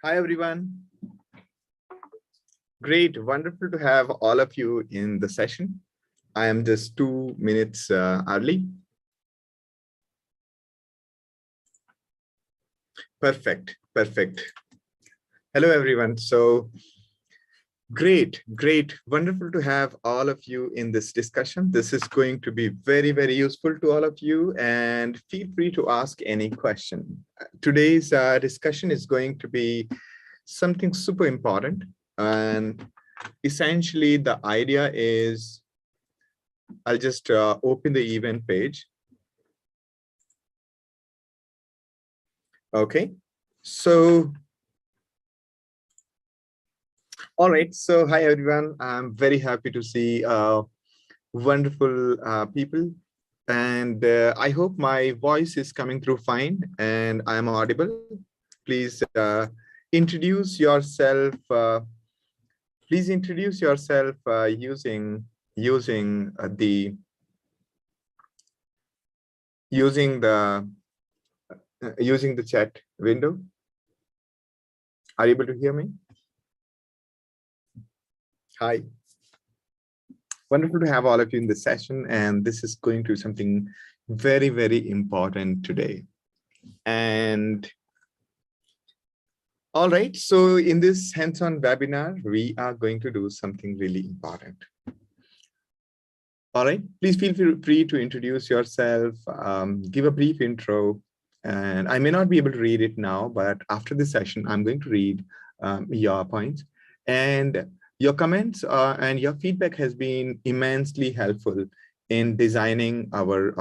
Hi, everyone. Great, wonderful to have all of you in the session. I am just 2 minutes early. Perfect. Hello, everyone. So great, wonderful to have all of you in this discussion. This is going to be very, very useful to all of you, and feel free to ask any question. Today's discussion is going to be something super important, and essentially the idea is I'll just open the event page. Okay, so all right, so hi everyone. I'm very happy to see wonderful people, and I hope my voice is coming through fine and I'm audible. Please introduce yourself. Please introduce yourself using the chat window. Are you able to hear me? Hi. Wonderful to have all of you in this session, and this is going to be something very, very important today. And all right, so in this hands-on webinar, we are going to do something really important. All right, please feel free to introduce yourself, give a brief intro, and I may not be able to read it now, but after this session, I'm going to read your points. And your comments and your feedback has been immensely helpful in designing our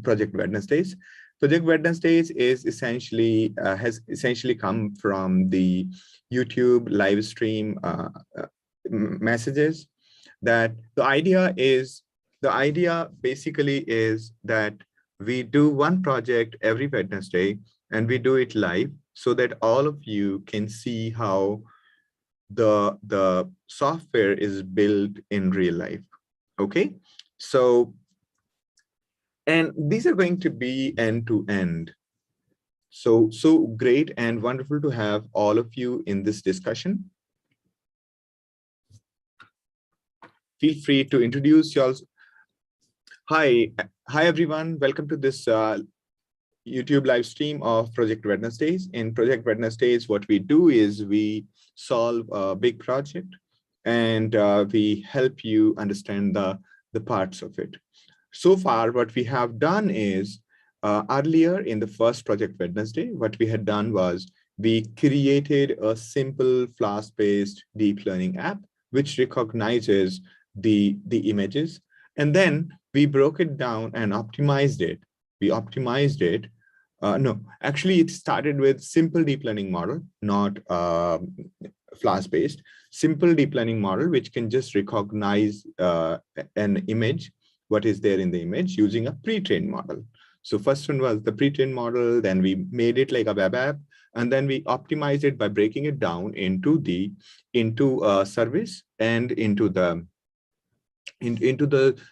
Project Wednesdays. Project Wednesdays is essentially has essentially come from the YouTube live stream messages. That the idea basically is that we do one project every Wednesday and we do it live so that all of you can see how the software is built in real life. Okay, so and these are going to be end to end. So great and wonderful to have all of you in this discussion. Feel free to introduce yourselves. Hi everyone, welcome to this YouTube live stream of Project Wednesdays. In Project Wednesdays, what we do is we solve a big project and we help you understand the parts of it. So far, what we have done is earlier in the first Project Wednesday, what we had done was we created a simple Flask-based deep learning app, which recognizes the images. And then we broke it down and optimized it. We optimized it. No, actually, it started with simple deep learning model, not Flask-based. Simple deep learning model, which can just recognize an image, what is there in the image, using a pre-trained model. So first one was the pre-trained model, then we made it like a web app, and then we optimized it by breaking it down into a service and into the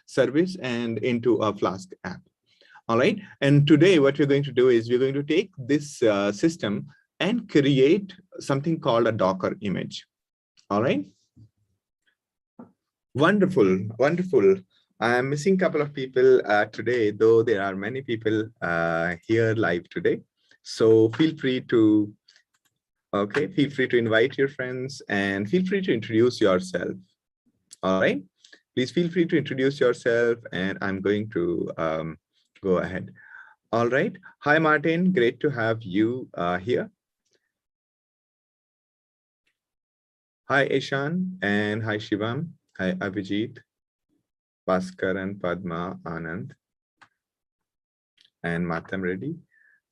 service and into a Flask app. All right. And today what we're going to do is we're going to take this system and create something called a Docker image. All right. Wonderful. I'm missing a couple of people today, though there are many people here live today. So feel free to invite your friends and feel free to introduce yourself. All right. Please feel free to introduce yourself, and I'm going to go ahead. All right. Hi, Martin. Great to have you here. Hi, Ishan, and hi, Shivam. Hi, Abhijit, Bhaskar, and Padma, Anand, and Matam Reddy.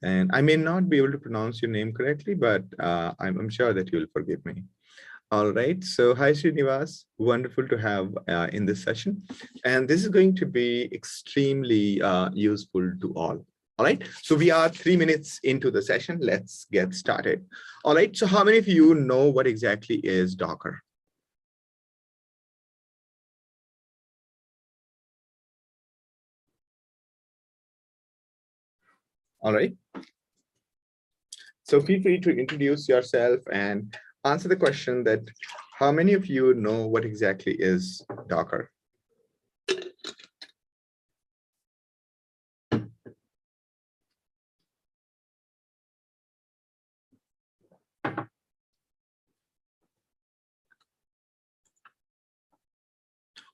And I may not be able to pronounce your name correctly, but I'm sure that you'll forgive me. All right, so hi Srinivas, wonderful to have in this session. And this is going to be extremely useful to all. All right, so we are 3 minutes into the session. Let's get started. All right, so how many of you know what exactly is Docker? All right. So feel free to introduce yourself and answer the question that how many of you know what exactly is Docker?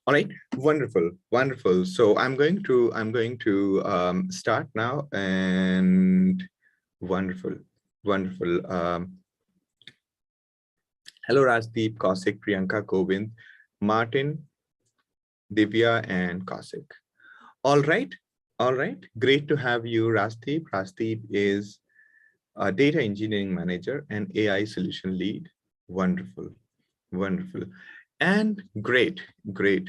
All right, wonderful, wonderful. So I'm going to start now, and wonderful, wonderful. Hello, Rajdeep, Kaushik, Priyanka, Govind, Martin, Divya, and Kaushik. All right, great to have you, Rajdeep. Rajdeep is a data engineering manager and AI solution lead. Wonderful, wonderful, and great, great.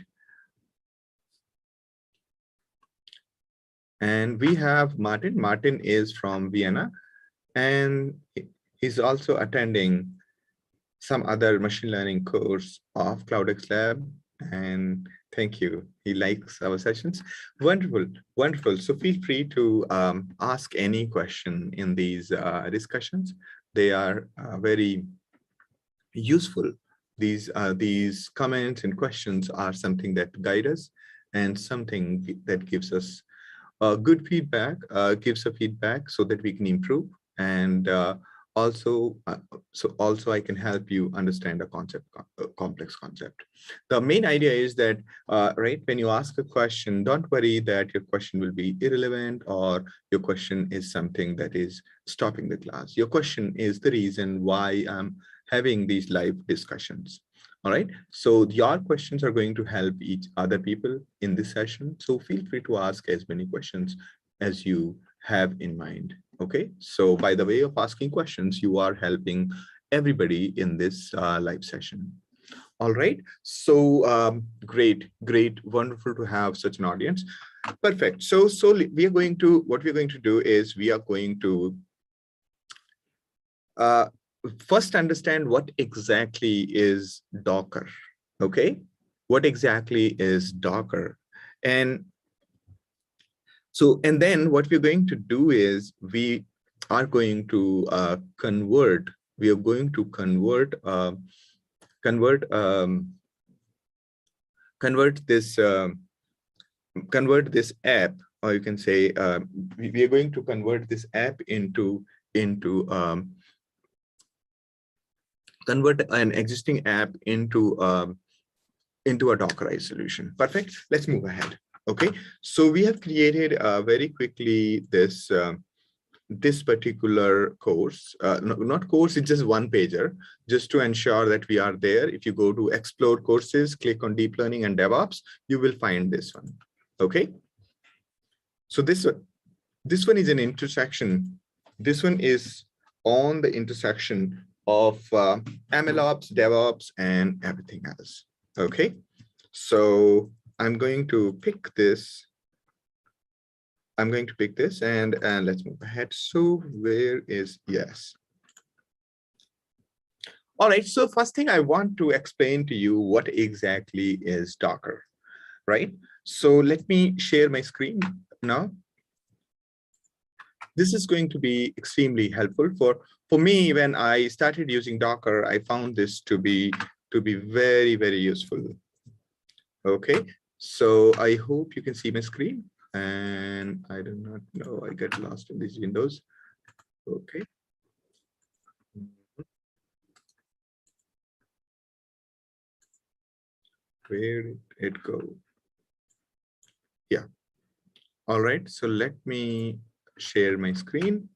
And we have Martin. Martin is from Vienna, and he's also attending some other machine learning course of CloudxLab. And thank you. He likes our sessions. Wonderful, wonderful. So feel free to ask any question in these discussions. They are very useful. These comments and questions are something that guide us and something that gives us good feedback, gives a feedback so that we can improve. And also I can help you understand a concept, a complex concept. The main idea is that, right, when you ask a question, don't worry that your question will be irrelevant or your question is something that is stopping the class. Your question is the reason why I'm having these live discussions. All right, so your questions are going to help each other people in this session. So feel free to ask as many questions as you have in mind. Okay, so by the way of asking questions, you are helping everybody in this live session. All right, so great, wonderful to have such an audience. Perfect. So we are going to, what we're going to do is we are going to first understand what exactly is Docker. Okay, what exactly is Docker? And so, and then what we're going to do is we are going to convert this app, or you can say we are going to convert this app into convert an existing app into a Dockerized solution. Perfect. Let's move ahead. Okay, so we have created very quickly this this particular course, not course, it's just one pager, just to ensure that we are there. If you go to explore courses, click on deep learning and DevOps, you will find this one. Okay, so this one is an intersection. This one is on the intersection of MLOps, DevOps, and everything else. Okay, so I'm going to pick this. I'm going to pick this and let's move ahead. So where is, yes. All right, so first thing I want to explain to you what exactly is Docker, right? So let me share my screen now. This is going to be extremely helpful for me. When I started using Docker, I found this to be very, very useful. Okay, so I hope you can see my screen. And I do not know, I get lost in these windows. Okay. Where did it go? Yeah. All right, so let me share my screen.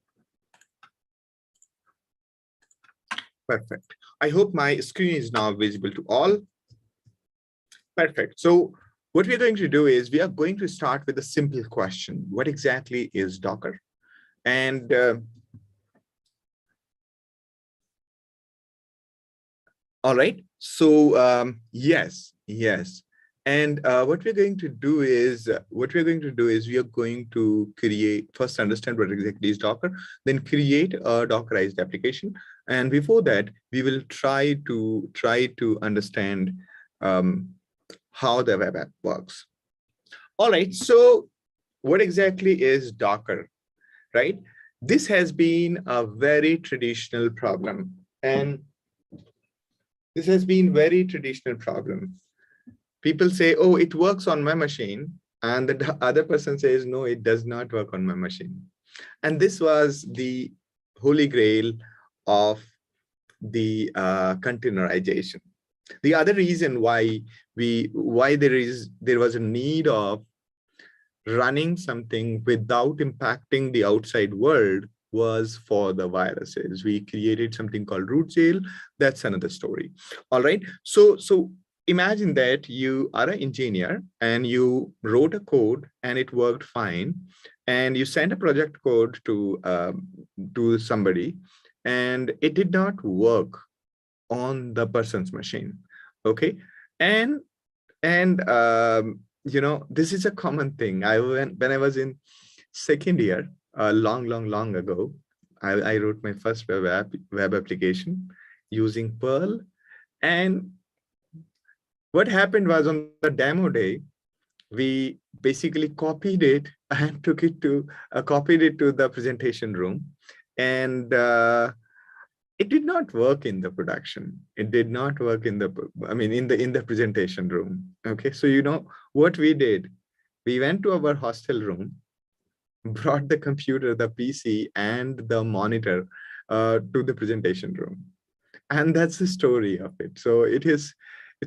Perfect. I hope my screen is now visible to all. Perfect. So what we're going to do is we are going to start with a simple question. What exactly is Docker? And all right. So yes. And what we're going to do is we are going to create, first understand what exactly is Docker, then create a Dockerized application. And before that, we will try to understand how the web app works. All right. So what exactly is Docker, right? This has been a very traditional problem. And this has been very traditional problem. People say, oh, it works on my machine. And the other person says, no, it does not work on my machine. And this was the holy grail of the containerization. The other reason why there was a need of running something without impacting the outside world was for the viruses. We created something called root jail. That's another story. All right. So imagine that you are an engineer and you wrote a code and it worked fine, and you sent a project code to somebody, and it did not work on the person's machine. Okay. And you know, this is a common thing. When I was in second year, long ago, I wrote my first web application using Perl. And what happened was, on the demo day, we basically copied it and copied it to the presentation room. And it did not work in the production. It did not work in the presentation room. Okay, so you know what we did? We went to our hostel room, brought the computer, the PC, and the monitor to the presentation room. And that's the story of it. So it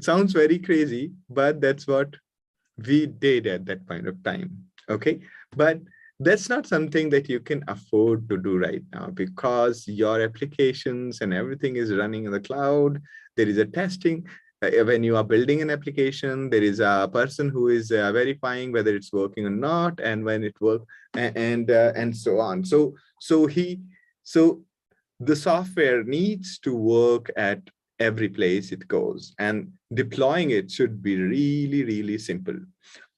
sounds very crazy, but that's what we did at that point of time. Okay, but that's not something that you can afford to do right now, because your applications and everything is running in the cloud. There is a testing. When you are building an application, there is a person who is verifying whether it's working or not, and when it works, and so on. So the software needs to work at every place it goes, and deploying it should be really, really simple.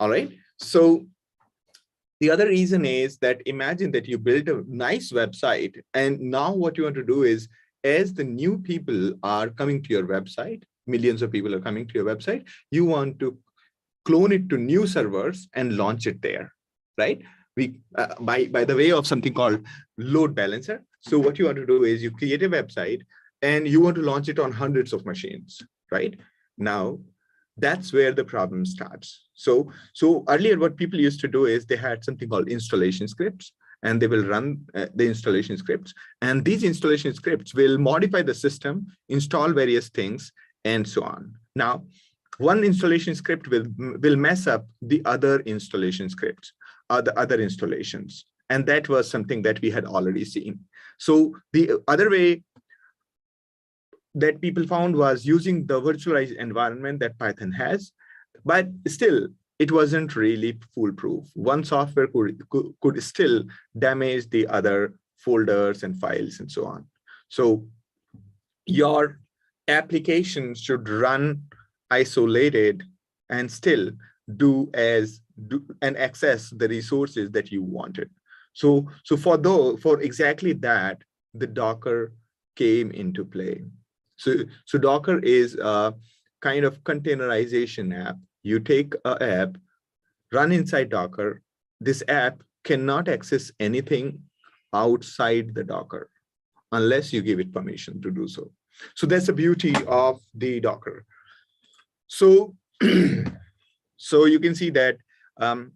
All right. So the other reason is that, imagine that you built a nice website, and now what you want to do is, as the new people are coming to your website, millions of people are coming to your website, you want to clone it to new servers and launch it there, right? We by the way of something called load balancer. So what you want to do is, you create a website and you want to launch it on hundreds of machines, right? Now, that's where the problem starts. So earlier, what people used to do is, they had something called installation scripts, and they will run the installation scripts. And these installation scripts will modify the system, install various things, and so on. Now, one installation script will mess up the other installation scripts, the other installations. And that was something that we had already seen. So the other way that people found was using the virtualized environment that Python has, but still it wasn't really foolproof. One software could still damage the other folders and files and so on. So your application should run isolated and still do and access the resources that you wanted. So for exactly that, the Docker came into play. So Docker is a kind of containerization app. You take an app, run inside Docker. This app cannot access anything outside the Docker unless you give it permission to do so. So that's the beauty of the Docker. So, so you can see that,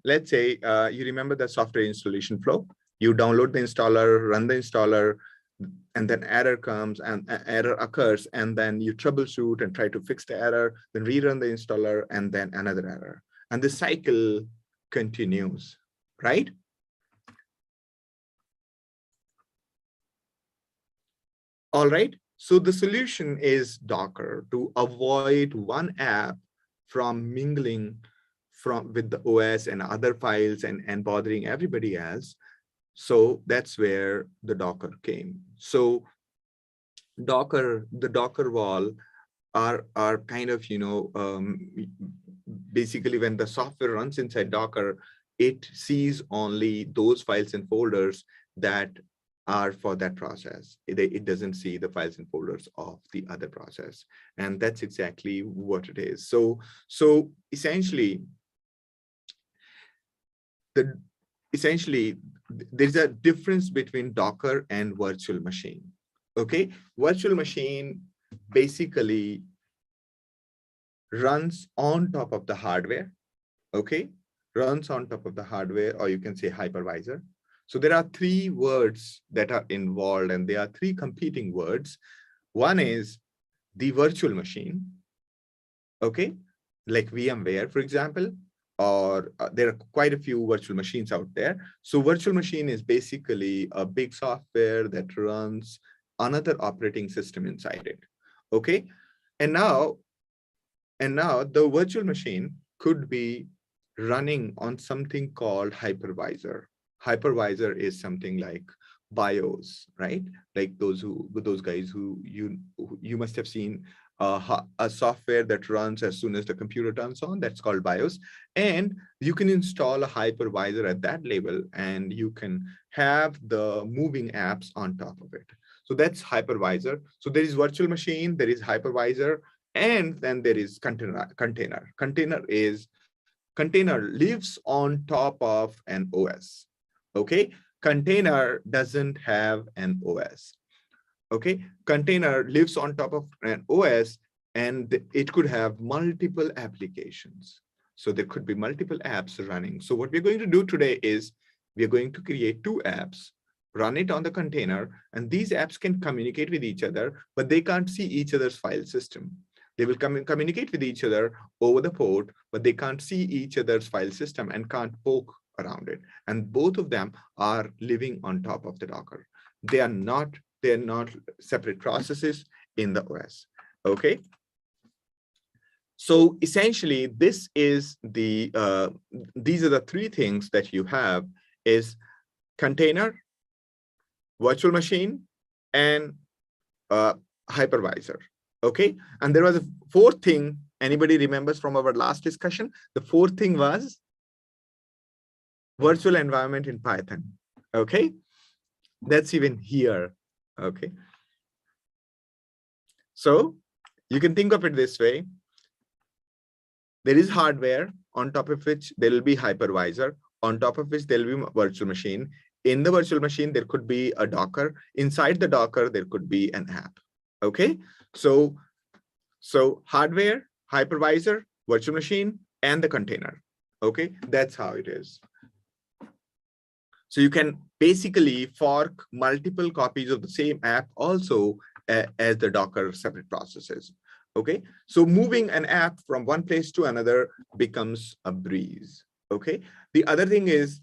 let's say you remember the software installation flow. You download the installer, run the installer, and then error comes and error occurs, and then you troubleshoot and try to fix the error, then rerun the installer, and then another error. And the cycle continues, right? All right. So the solution is Docker, to avoid one app from mingling with the OS and other files and bothering everybody else. So that's where the Docker came. So the Docker wall are kind of, basically when the software runs inside Docker, it sees only those files and folders that are for that process. It doesn't see the files and folders of the other process. And that's exactly what it is. So essentially, essentially, there's a difference between Docker and virtual machine. Okay, virtual machine basically runs on top of the hardware. Okay, runs on top of the hardware, or you can say hypervisor. So there are three words that are involved, and there are three competing words. One is the virtual machine, okay, like VMware, for example, or there are quite a few virtual machines out there. So virtual machine is basically a big software that runs another operating system inside it, okay? And now the virtual machine could be running on something called hypervisor. Hypervisor is something like BIOS, right? Like those guys who you must have seen a software that runs as soon as the computer turns on. That's called BIOS, and you can install a hypervisor at that level, and you can have the moving apps on top of it. So that's hypervisor. So there is virtual machine, there is hypervisor, and then there is container. Container lives on top of an OS. Okay, container doesn't have an OS. Okay, container lives on top of an OS, and it could have multiple applications. So there could be multiple apps running. So what we're going to do today is we're going to create two apps, run it on the container, and these apps can communicate with each other, but they can't see each other's file system. They will communicate with each other over the port, but they can't see each other's file system and can't poke around it. And both of them are living on top of the Docker. They're not separate processes in the OS. Okay. So essentially, this is the these are the three things that you have: is container, virtual machine, and hypervisor. Okay, and there was a fourth thing. Anybody remembers from our last discussion? The fourth thing was virtual environment in Python. Okay, that's even here. Okay, so you can think of it this way. There is hardware on top of which there will be hypervisor, on top of which there will be virtual machine. In the virtual machine, there could be a Docker. Inside the Docker, there could be an app. Okay, so hardware, hypervisor, virtual machine, and the container. Okay, that's how it is. So you can basically fork multiple copies of the same app also as the Docker separate processes. Okay, so moving an app from one place to another becomes a breeze. Okay, the other thing is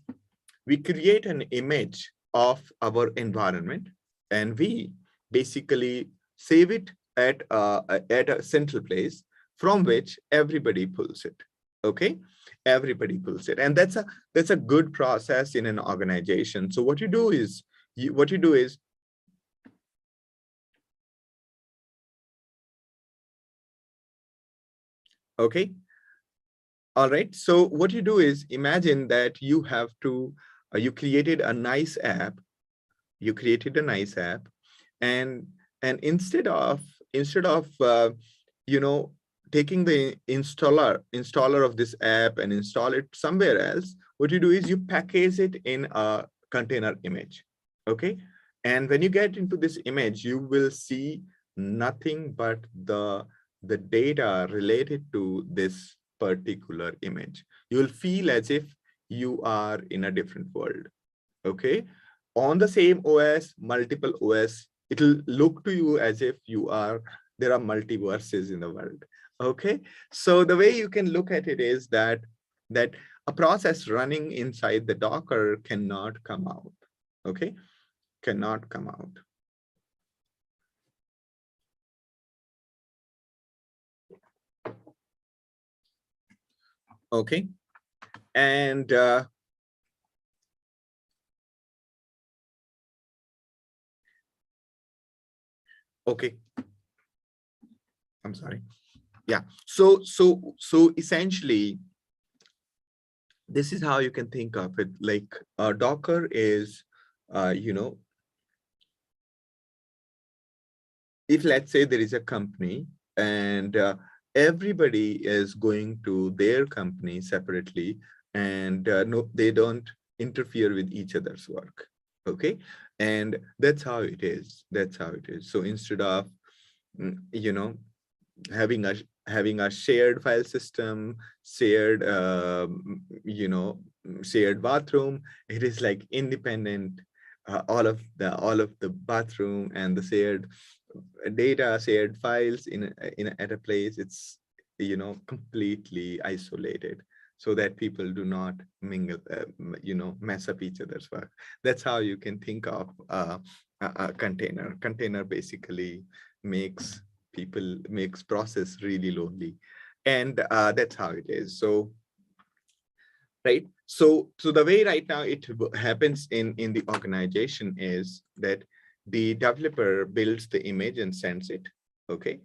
we create an image of our environment, and we basically save it at a central place from which everybody pulls it. Okay, everybody pulls it, and that's a good process in an organization. So what you do is okay, all right, so what you do is imagine that you have to you created a nice app, and instead of you know, taking the installer of this app and install it somewhere else, what you do is you package it in a container image. Okay, and when you get into this image, you will see nothing but the data related to this particular image. You will feel as if you are in a different world. Okay, on the same OS, multiple OS, it'll look to you as if there are multiverses in the world. Okay, so the way you can look at it is that a process running inside the Docker cannot come out. Okay, cannot come out. Okay, and okay, I'm sorry. Yeah, so essentially, this is how you can think of it. Like Docker is, you know, if let's say there is a company and everybody is going to their company separately, and no, they don't interfere with each other's work. Okay, and that's how it is. That's how it is. So instead of you know, having a shared file system, shared shared bathroom, it is like independent. All of the bathroom and the shared data, shared files at a place, it's completely isolated, so that people do not mingle, mess up each other's work. That's how you can think of a container. Container basically makes process really lonely, and that's how it is. So right, so the way right now it happens in the organization is that the developer builds the image and sends it. Okay,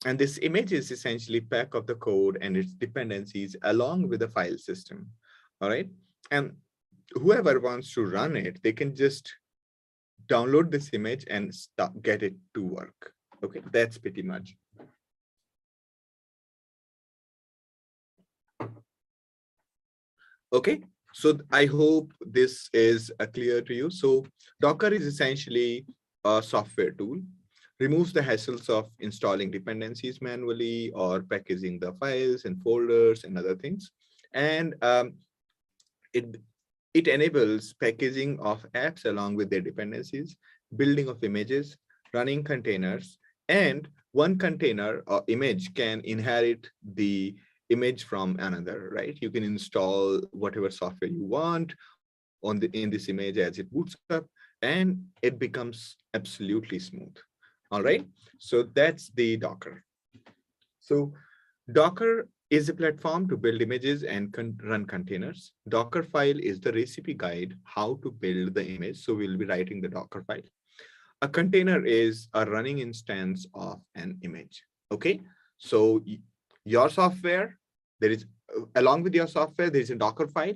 and this image is essentially pack of the code and its dependencies along with the file system. All right, and whoever wants to run it, they can just download this image and get it to work. Okay, that's pretty much. Okay, so I hope this is clear to you. So Docker is essentially a software tool, removes the hassles of installing dependencies manually or packaging the files and folders and other things. And it enables packaging of apps along with their dependencies, building of images, running containers, and one container or image can inherit the image from another, right? You can install whatever software you want in this image as it boots up, and it becomes absolutely smooth. All right, so that's the Docker. So Docker is a platform to build images and run containers. Dockerfile is the recipe guide how to build the image. So we'll be writing the Dockerfile. A container is a running instance of an image. Okay, so your software, there is along with your software, there is a Docker file.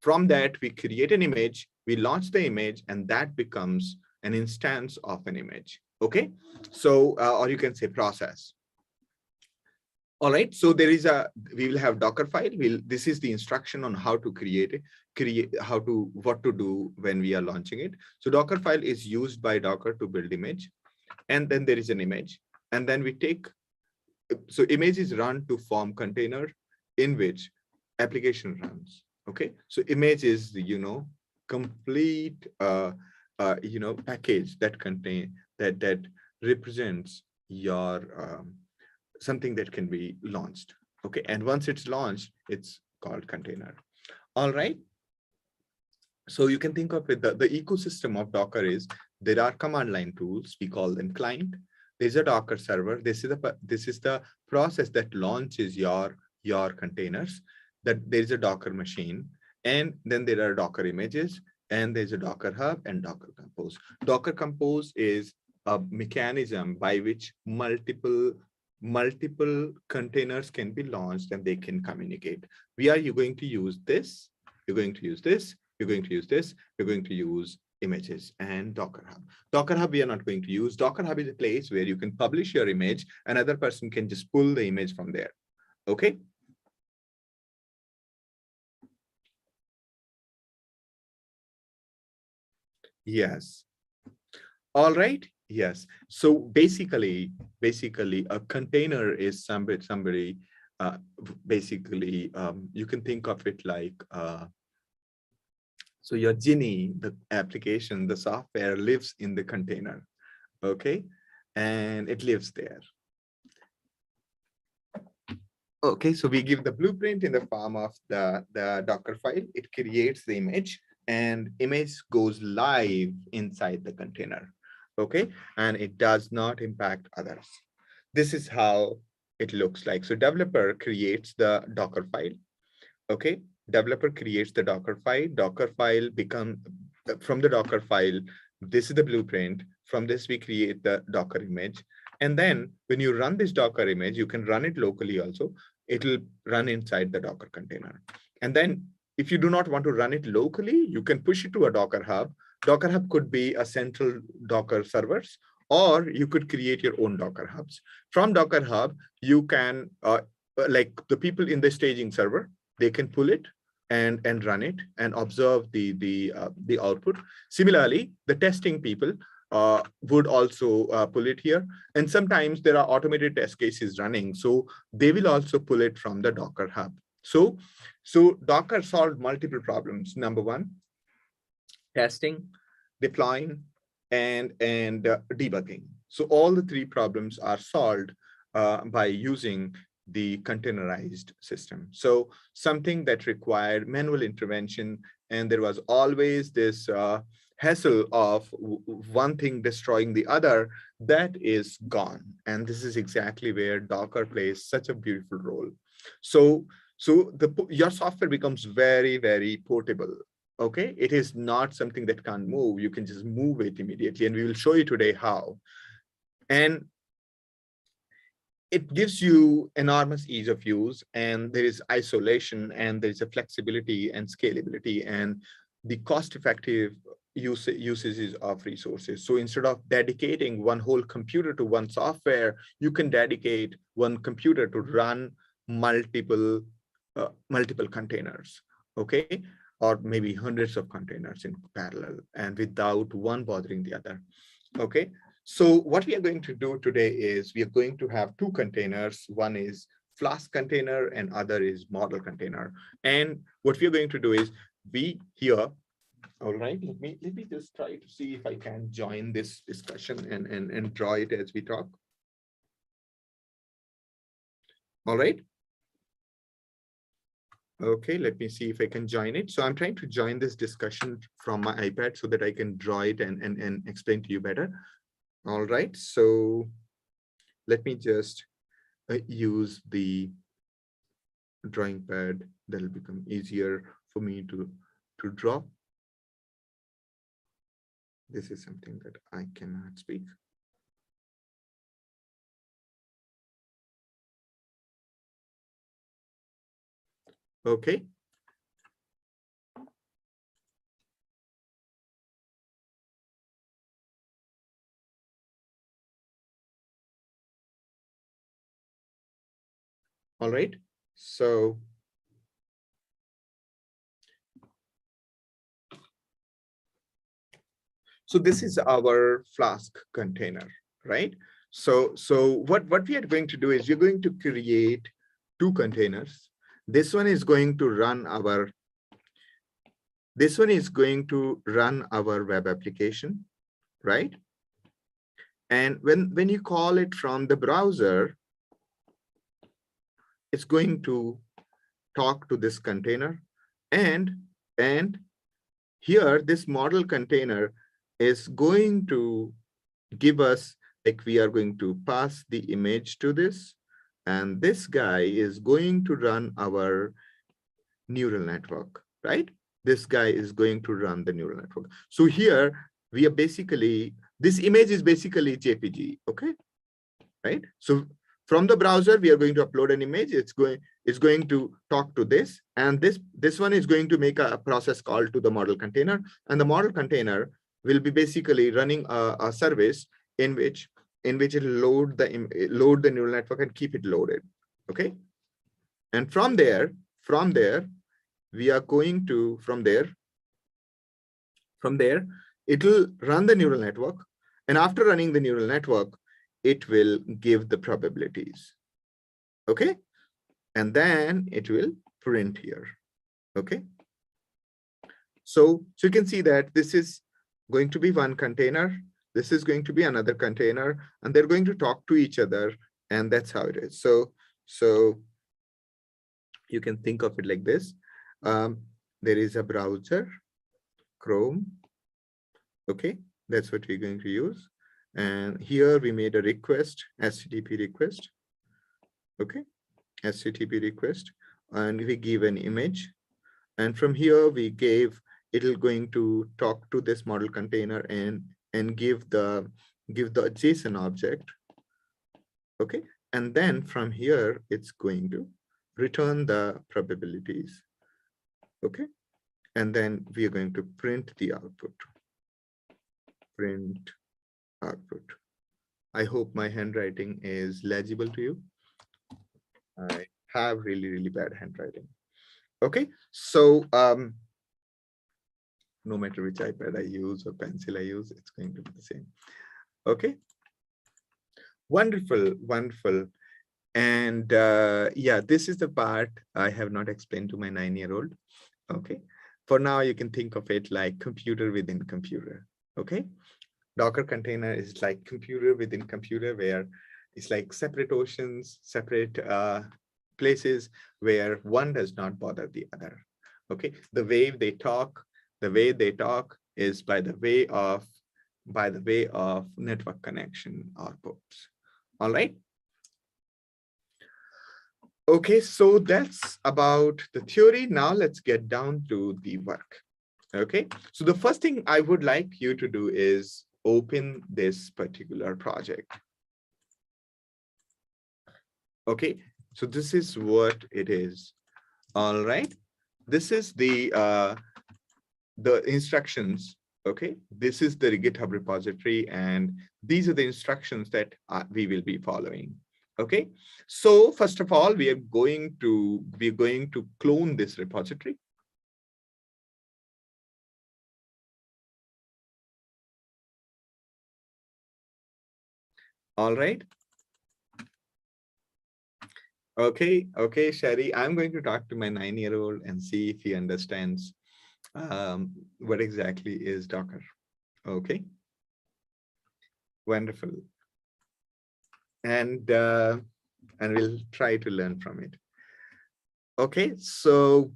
From that, we create an image, we launch the image, and that becomes an instance of an image. Okay, so or you can say process. All right, so we will have Dockerfile. This is the instruction on how to what to do when we are launching it. So Dockerfile is used by Docker to build image, and then there is an image, and then so image is run to form container in which application runs. Okay, so image is the complete package that represents your something that can be launched. Okay, and once it's launched, it's called container. All right, so you can think of it, the ecosystem of Docker is there are command line tools, we call them client. There's a Docker server. This is the process that launches your containers. That there is a Docker machine, and then there are Docker images, and there's a Docker Hub and Docker Compose. Docker Compose is a mechanism by which multiple containers can be launched and they can communicate. You're going to use this, you're going to use this, you're going to use this, you're going to use images and Docker Hub. Docker Hub we are not going to use. Docker Hub is a place where you can publish your image. Another person can just pull the image from there. Okay. Yes. All right. Yes. So basically, a container is somebody. Basically, you can think of it like. So your Genie, the application, the software lives in the container. Okay, and it lives there. Okay, so we give the blueprint in the form of the Docker file. It creates the image, and image goes live inside the container. Okay, and it does not impact others. This is how it looks like. So developer creates the Docker file. Okay, developer creates the Docker file. Docker file from the Docker file. This is the blueprint. From this, we create the Docker image. And then when you run this Docker image, you can run it locally also. It'll run inside the Docker container. And then if you do not want to run it locally, you can push it to a Docker Hub. Docker Hub could be a central Docker servers, or you could create your own Docker Hubs. From Docker Hub, you can, like the people in the staging server, they can pull it. and run it and observe the output. Similarly, the testing people would also pull it here. And sometimes there are automated test cases running, so they will also pull it from the Docker Hub. So Docker solved multiple problems. Number one, testing, deploying, and debugging. So all the three problems are solved by using the containerized system. So something that required manual intervention, and there was always this hassle of one thing destroying the other, that is gone. And this is exactly where Docker plays such a beautiful role. So your software becomes very, very portable. Okay, it is not something that can't move. You can just move it immediately, and we will show you today how. And it gives you enormous ease of use, and there is isolation, and there is a flexibility and scalability, and the cost-effective usages of resources. So instead of dedicating one whole computer to one software, you can dedicate one computer to run multiple containers, okay? Or maybe hundreds of containers in parallel, and without one bothering the other, okay? So what we are going to do today is we are going to have two containers. One is Flask container and other is model container. And what we are going to do is we here, all right, let me just try to see if I can join this discussion and draw it as we talk. All right. Okay, let me see if I can join it. So I'm trying to join this discussion from my iPad so that I can draw it and explain to you better. All right, so let me just use the drawing pad. That'll become easier for me to draw. This is something that I cannot speak. Okay. All right, so this is our Flask container, right? So what we are going to do is we're going to create two containers. This one is going to run our web application, right? And when you call it from the browser, it's going to talk to this container, and here this model container is going to give us, like, we are going to pass the image to this, and this guy is going to run our neural network, right? This guy is going to run the neural network. So here we are basically, this image is basically JPG, okay, right? So from the browser, we are going to upload an image. It's going to talk to this, and this one is going to make a process call to the model container, and the model container will be basically running a service in which it load the neural network and keep it loaded, okay? And from there we are going to, from there it will run the neural network, and after running the neural network, it will give the probabilities, okay? And then it will print here, okay? So you can see that this is going to be one container, this is going to be another container, and they're going to talk to each other, and that's how it is. So you can think of it like this. There is a browser, Chrome, okay? That's what we're going to use. And here we made a request, HTTP request, okay? HTTP request, and we give an image. And from here we gave, it'll going to talk to this model container and give the JSON object, okay? And then from here, it's going to return the probabilities, okay? And then we are going to print the output, print output. I hope my handwriting is legible to you. I have really, really bad handwriting. Okay, so no matter which iPad I use or pencil I use, it's going to be the same. Okay, wonderful, wonderful. And yeah, this is the part I have not explained to my 9-year-old. Okay, for now you can think of it like computer within computer. Okay, Docker container is like computer within computer, where it's like separate oceans, separate places where one does not bother the other. Okay, the way they talk is by the way of network connection or ports. All right. Okay, so that's about the theory. Now let's get down to the work. Okay, so the first thing I would like you to do is open this particular project. Okay, so this is what it is. All right, this is the instructions. Okay, this is the GitHub repository, and these are the instructions that we will be following. Okay, so first of all, we're going to clone this repository. All right. Okay, okay, Sherry, I'm going to talk to my 9-year-old and see if he understands what exactly is Docker. Okay, wonderful. And we'll try to learn from it. Okay, so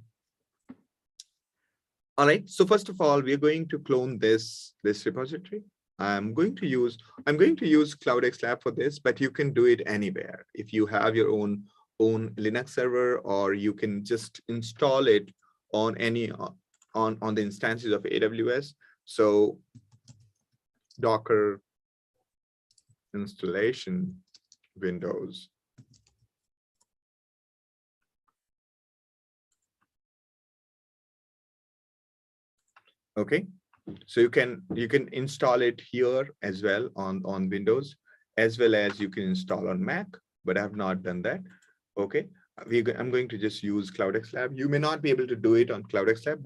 all right. So first of all, we're going to clone this repository. I'm going to use CloudxLab for this, but you can do it anywhere. If you have your own Linux server, or you can just install it on any on the instances of AWS. So Docker installation Windows. Okay, so you can install it here as well on Windows, as well as you can install on Mac, but I have not done that. Okay, I'm going to just use CloudxLab. You may not be able to do it on CloudxLab,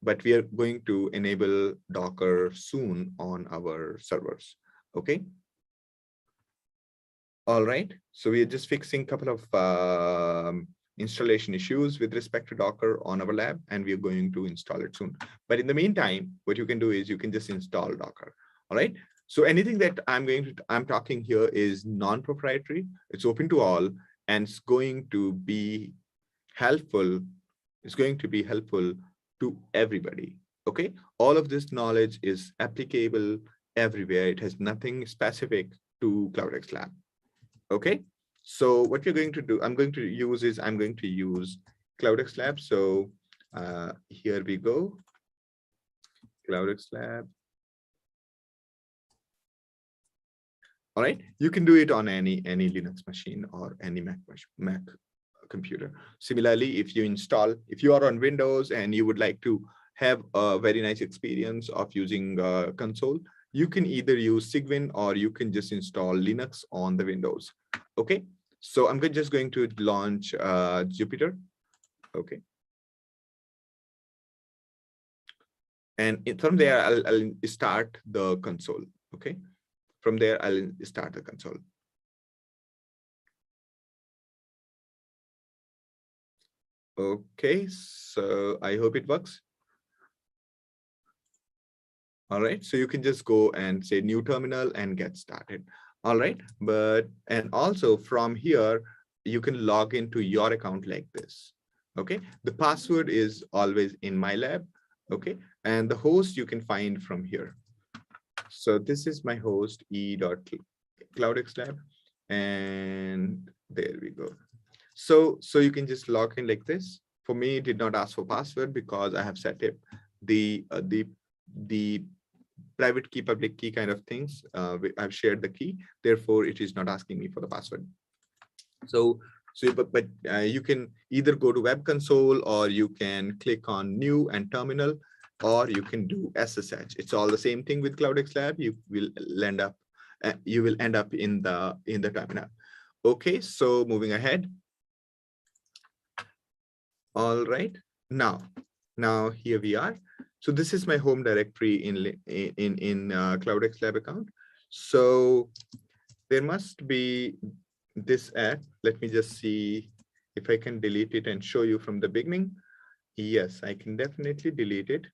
but we are going to enable Docker soon on our servers. Okay. All right, so we are just fixing a couple of installation issues with respect to Docker on our lab, and we're going to install it soon. But in the meantime, what you can do is you can just install Docker. All right, so anything that I'm talking here is non-proprietary. It's open to all, and it's going to be helpful. It's going to be helpful to everybody. Okay, all of this knowledge is applicable everywhere. It has nothing specific to CloudxLab. Okay, so what you're going to do, I'm going to use CloudxLab. So here we go, CloudxLab. All right, you can do it on any Linux machine or any Mac computer. Similarly, if you are on Windows and you would like to have a very nice experience of using console, you can either use Cygwin or you can just install Linux on the Windows. Okay, so I'm just going to launch Jupyter. Okay, and from there I'll start the console. Okay, from there I'll start the console. Okay, so I hope it works. All right, so you can just go and say new terminal and get started. All right, and also from here, you can log into your account like this. Okay, the password is always in my lab. Okay, and the host you can find from here. So this is my host, e.cloudxlab, and there we go. So you can just log in like this. For me, it did not ask for password because I have set it the private key, public key kind of things. I've shared the key, therefore it is not asking me for the password. But you can either go to web console, or you can click on new and terminal, or you can do SSH. It's all the same thing with CloudxLab. You will end up in the terminal. Okay, so moving ahead. All right, Now here we are. So this is my home directory in CloudxLab account. So there must be this app. Let me just see if I can delete it and show you from the beginning. Yes, I can definitely delete it.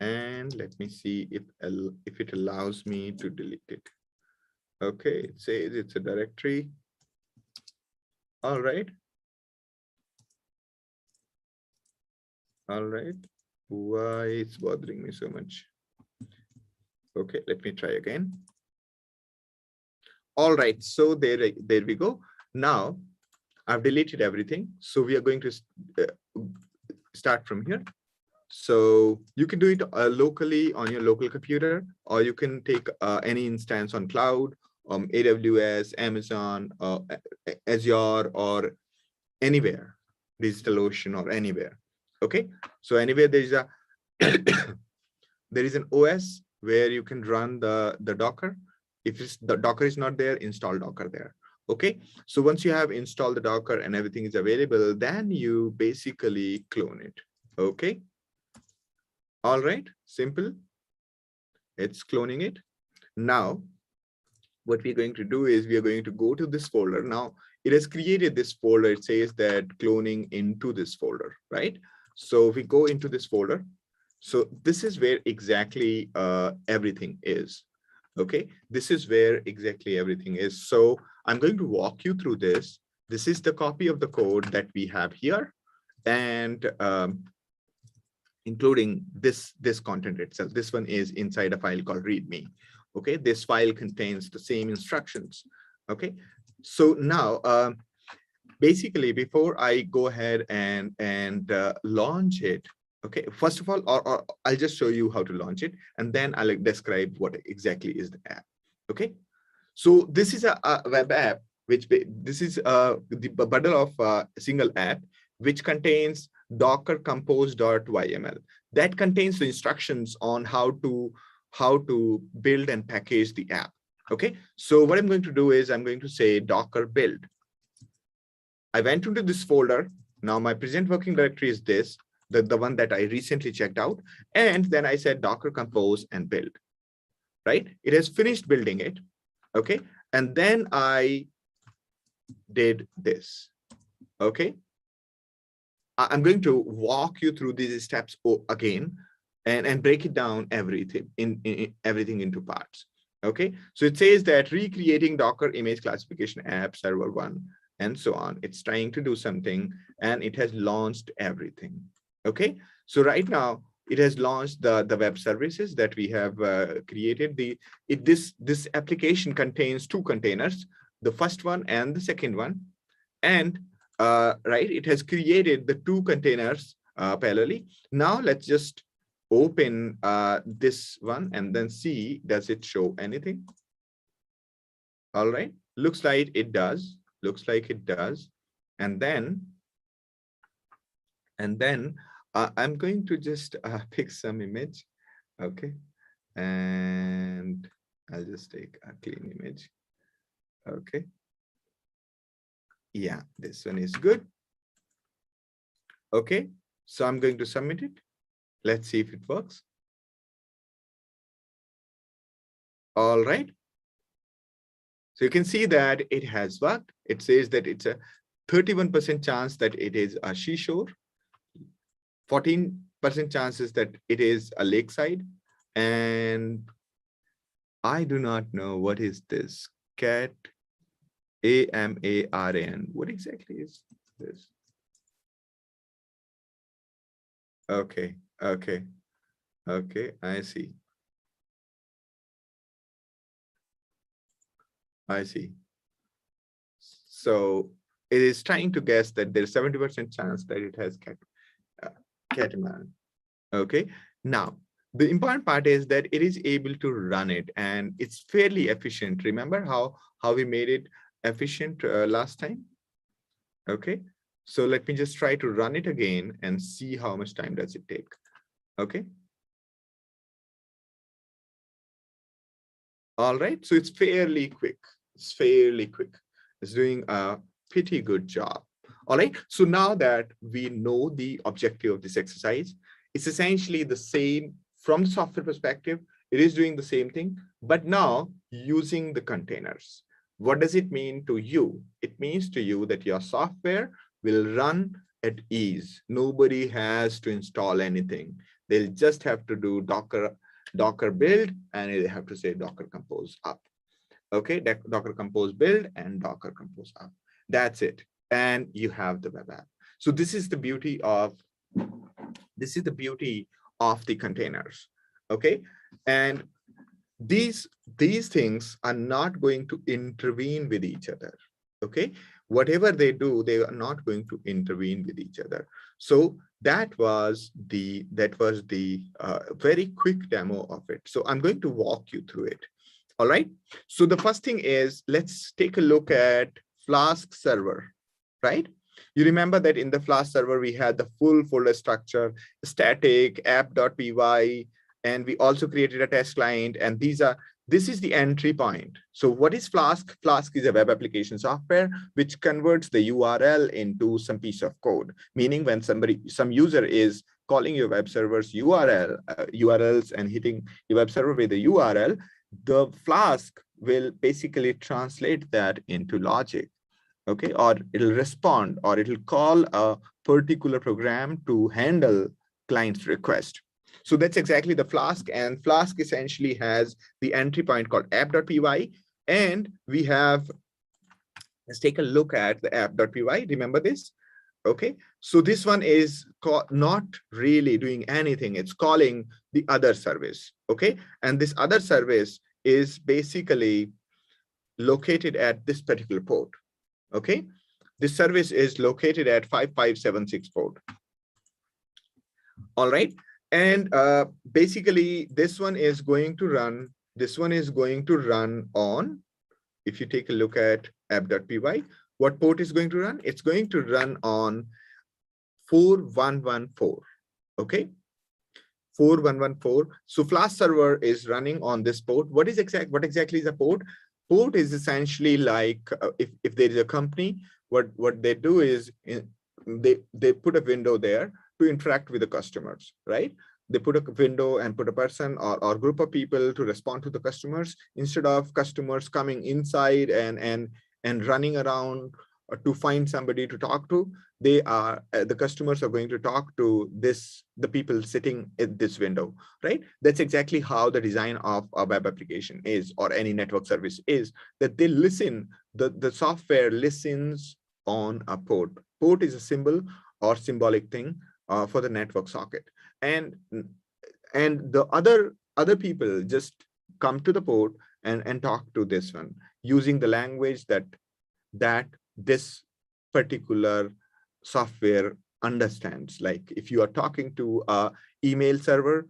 And let me see if it allows me to delete it. Okay, it says it's a directory. All right. All right. Why it's bothering me so much? Okay, let me try again. All right, so there we go. Now I've deleted everything. So we are going to start from here. So you can do it locally on your local computer, or you can take any instance on cloud, AWS, Amazon, Azure, or anywhere, DigitalOcean or anywhere. Okay, so anywhere there is a there is an OS where you can run the Docker. If the Docker is not there, install Docker there. Okay, so once you have installed the Docker and everything is available, then you basically clone it. Okay. All right, simple. It's cloning it. Now, what we're going to do is we are going to go to this folder. Now, it has created this folder. It says that cloning into this folder, right? So we go into this folder. So this is where exactly everything is. Okay, this is where exactly everything is. So I'm going to walk you through this. This is the copy of the code that we have here, and including this content itself. This one is inside a file called readme. Okay, this file contains the same instructions. Okay, so now basically before I go ahead and launch it, okay, first of all, or I'll just show you how to launch it, and then I'll describe what exactly is the app. Okay, so this is a web app, which this is the bundle of a single app which contains Docker compose.yml. That contains the instructions on how to build and package the app. Okay, so what I'm going to do is I'm going to say Docker build. I went into this folder. Now my present working directory is this, the one that I recently checked out. And then I said Docker compose and build, right? It has finished building it. Okay, and then I did this. Okay, I'm going to walk you through these steps again and break it down everything everything into parts. Okay, so it says that recreating Docker image classification app server 1 and so on. It's trying to do something and it has launched everything. Okay, so right now it has launched the web services that we have created. This application contains two containers, the first one and the second one, and right, it has created the two containers parallelly. Now let's just open this one and then see, does it show anything? All right, looks like it does. Looks like it does. And then I'm going to just pick some image. Okay, and I'll just take a clean image. Okay. Yeah, this one is good. Okay, so I'm going to submit it. Let's see if it works. All right. So you can see that it has worked. It says that it's a 31% chance that it is a seashore, 14% chances that it is a lakeside, and I do not know what is this cat AMARAN. What exactly is this? Okay, okay, okay, I see. I see. So it is trying to guess that there's 70% chance that it has catamaran. Okay. Now, the important part is that it is able to run it and it's fairly efficient. Remember how we made it efficient last time? Okay. So let me just try to run it again and see how much time does it take. Okay. All right. So it's fairly quick. It's fairly quick. It's doing a pretty good job. All right. So now that we know the objective of this exercise, it's essentially the same from the software perspective. It is doing the same thing, but now using the containers. What does it mean to you? It means to you that your software will run at ease. Nobody has to install anything. They'll just have to do Docker build, and they have to say Docker compose up. Okay, Docker compose build and Docker compose up. That's it. And you have the web app. So this is the beauty of the containers. Okay, and these things are not going to intervene with each other. Okay, whatever they do, they are not going to intervene with each other. So that was the very quick demo of it. So I'm going to walk you through it. All right. So the first thing is, let's take a look at Flask Server, right? You remember that in the Flask Server, we had the full folder structure, static, app.py, and we also created a test client. And this is the entry point. So what is Flask? Flask is a web application software which converts the URL into some piece of code, meaning when some user is calling your web server's URLs and hitting your web server with the URL, the Flask will basically translate that into logic. Okay, or it'll respond, or it'll call a particular program to handle client's request. So that's exactly the Flask, and Flask essentially has the entry point called app.py, and we have, let's take a look at the app.py. Remember this? Okay, so this one is not really doing anything. It's calling the other service. Okay, and this other service is basically located at this particular port. Okay, this service is located at 5576 port. All right, and basically this one is going to run. This one is going to run on. If you take a look at app.py, what port is going to run? It's going to run on 4114. Okay, 4114. So Flask Server is running on this port. What exactly is a port? Port is essentially like if there is a company, what they do is they put a window there to interact with the customers, right? They put a window and put a person or group of people to respond to the customers, instead of customers coming inside and running around to find somebody to talk to. The customers are going to talk to the people sitting at this window, right? That's exactly how the design of a web application is, or any network service is, that they listen, the software listens on a port. Port is a symbol or symbolic thing for the network socket, and the other people just come to the port and talk to this one using the language that this particular software understands. Like if you are talking to a email server,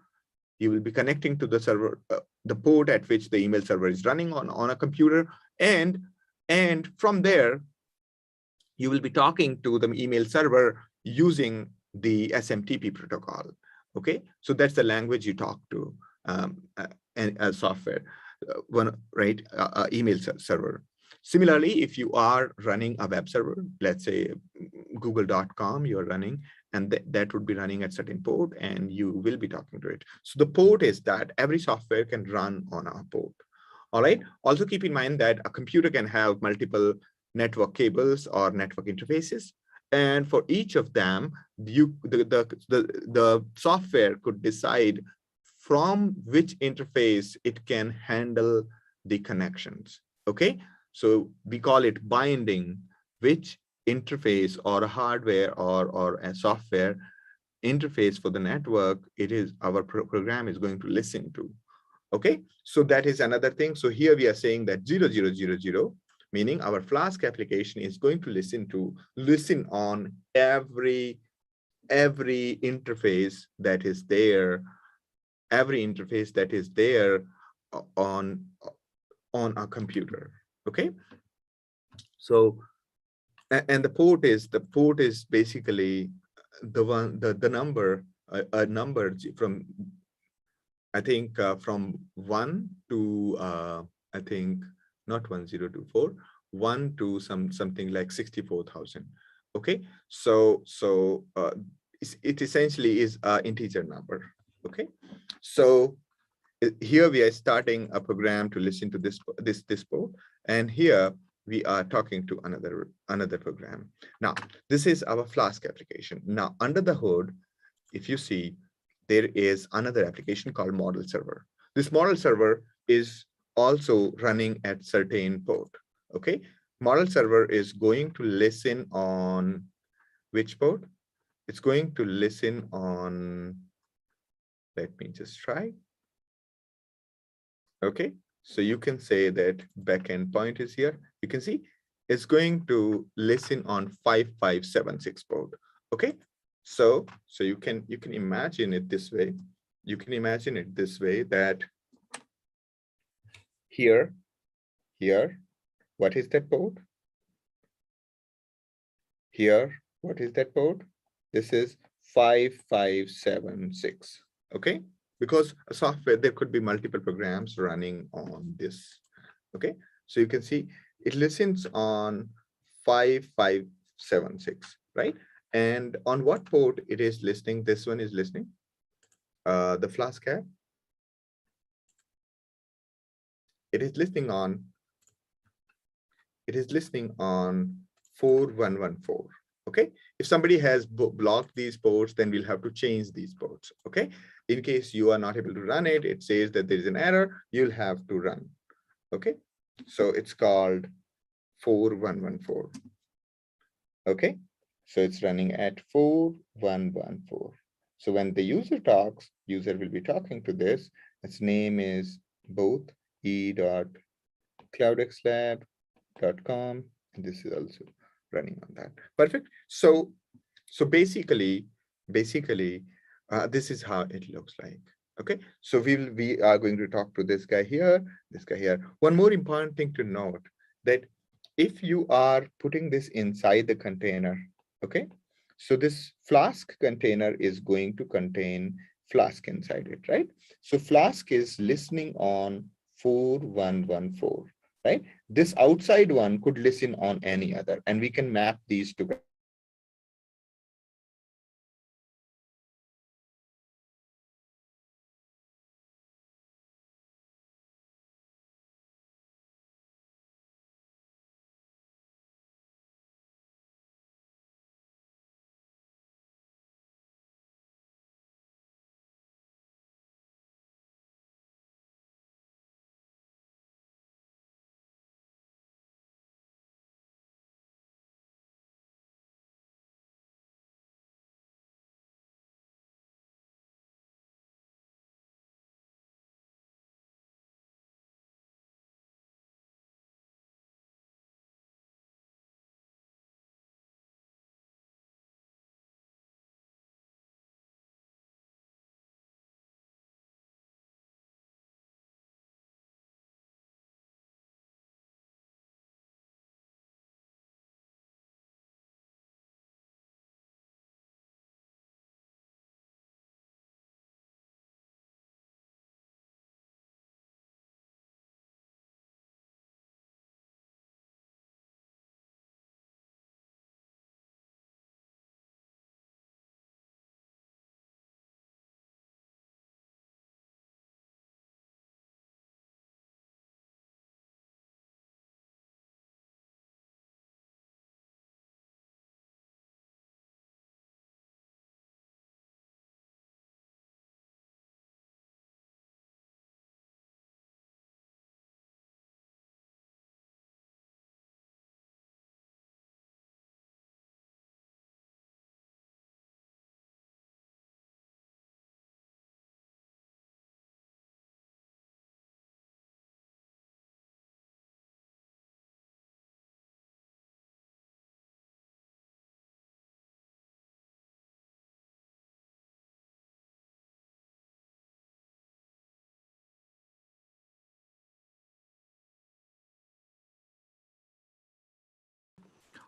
you will be connecting to the server, the port at which the email server is running on a computer, and from there you will be talking to the email server using the SMTP protocol. Okay, so that's the language you talk to a software, email server. Similarly, if you are running a web server, let's say google.com, you're running, and that would be running at certain port, and you will be talking to it. So the port is that every software can run on a port. All right. Also keep in mind that a computer can have multiple network cables or network interfaces, and for each of them, the software could decide from which interface it can handle the connections. Okay. So we call it binding, which interface or a hardware or a software interface for the network it is our program is going to listen to. Okay, so that is another thing. So here we are saying that 0000, meaning our Flask application is going to listen on every interface that is there, on a computer. Okay, so and the port is basically the number, a number from, I think, from 1 to I think not 1024, 1 to something like 64,000. Okay, it essentially is an integer number. Okay, so here we are starting a program to listen to this port, and here we are talking to another program. Now this is our Flask application. Now under the hood, if you see, there is another application called model server. This model server is also running at certain port. Okay, model server is going to listen on which port? It's going to listen on, let me just try. Okay, so you can say that backend point is here. You can see it's going to listen on 5576 port. Okay, so you can imagine it this way. You can imagine it this way, that here, what is that port? Here, what is that port? This is 5576. Okay, because a software, there could be multiple programs running on this. Okay, so you can see it listens on 5576, right? And on what port it is listening? This one is listening. The Flask app. It is listening on 4114. Okay, if somebody has blocked these ports, then we'll have to change these ports. Okay, in case you are not able to run it, it says that there is an error, you'll have to run. Okay, so it's called 4114. Okay, so it's running at 4114. So when the user talks, user will be talking to this. Its name is both e.cloudxlab.com, and this is also running on that. Perfect. So basically, this is how it looks like. Okay, so we are going to talk to this guy here, this guy here. One more important thing to note, that if you are putting this inside the container, okay, so this Flask container is going to contain Flask inside it, right? So Flask is listening on 4114, right? This outside one could listen on any other, and we can map these together.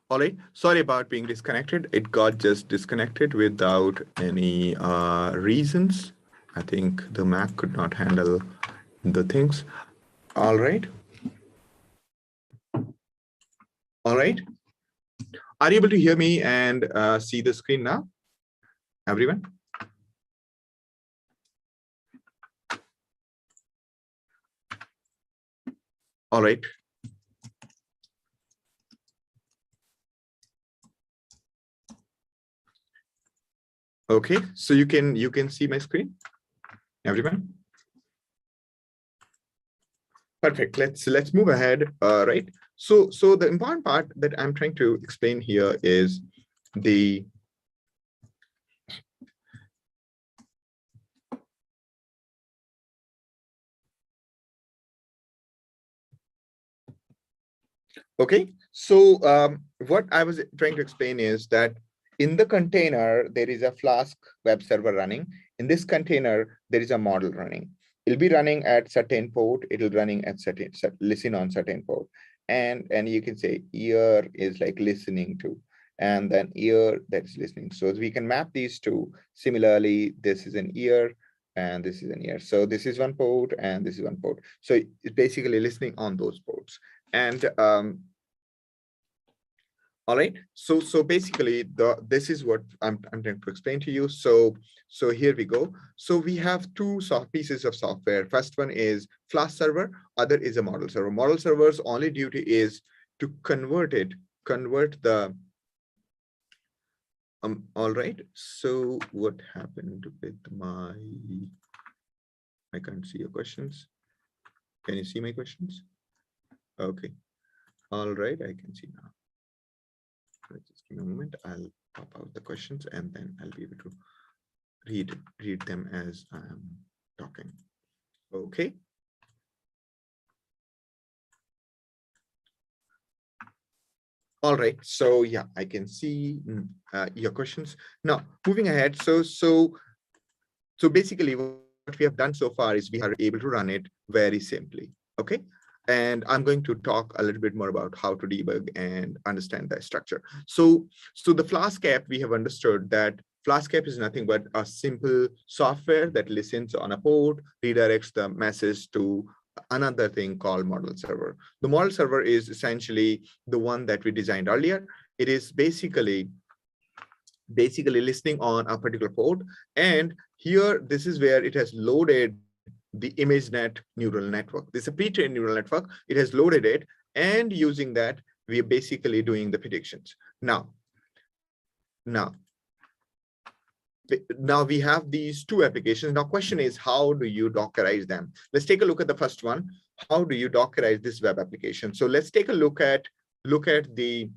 All right, sorry about being disconnected. It got just disconnected without any reasons. I think the Mac could not handle the things. All right. All right. Are you able to hear me and see the screen now, everyone? All right. Okay, so you can see my screen, everyone. Perfect. Let's move ahead. Right. So the important part that I'm trying to explain here is the okay. So what I was trying to explain is that in the container there is a Flask web server running. In this container there is a model running. It'll be running at certain port. It'll running at certain listen on certain port, and you can say ear is like listening to, and then ear that's listening. So we can map these two. Similarly, this is an ear and this is an ear. So this is one port and this is one port. So it's basically listening on those ports. And all right, so basically this is what I'm trying to explain to you. So here we go. So we have two pieces of software. First one is Flask Server, other is a model server. Model server's only duty is to convert the all right. So what happened with my, I can't see your questions. Can you see my questions? Okay. All right, I can see now. Just give me a moment. I'll pop out the questions and then I'll be able to read them as I'm talking. Okay. All right. So yeah, I can see your questions. Now, moving ahead. So basically what we have done so far is we are able to run it very simply. Okay. And I'm going to talk a little bit more about how to debug and understand the structure. So the Flask app, we have understood that Flask app is nothing but a simple software that listens on a port, redirects the message to another thing called model server. The model server is essentially the one that we designed earlier. It is basically listening on a particular port. And here, this is where it has loaded the ImageNet neural network. This is a pre-trained neural network. It has loaded it, and using that, we are basically doing the predictions. Now we have these two applications. Now, question is, how do you Dockerize them? Let's take a look at the first one. How do you Dockerize this web application? So let's take a look at the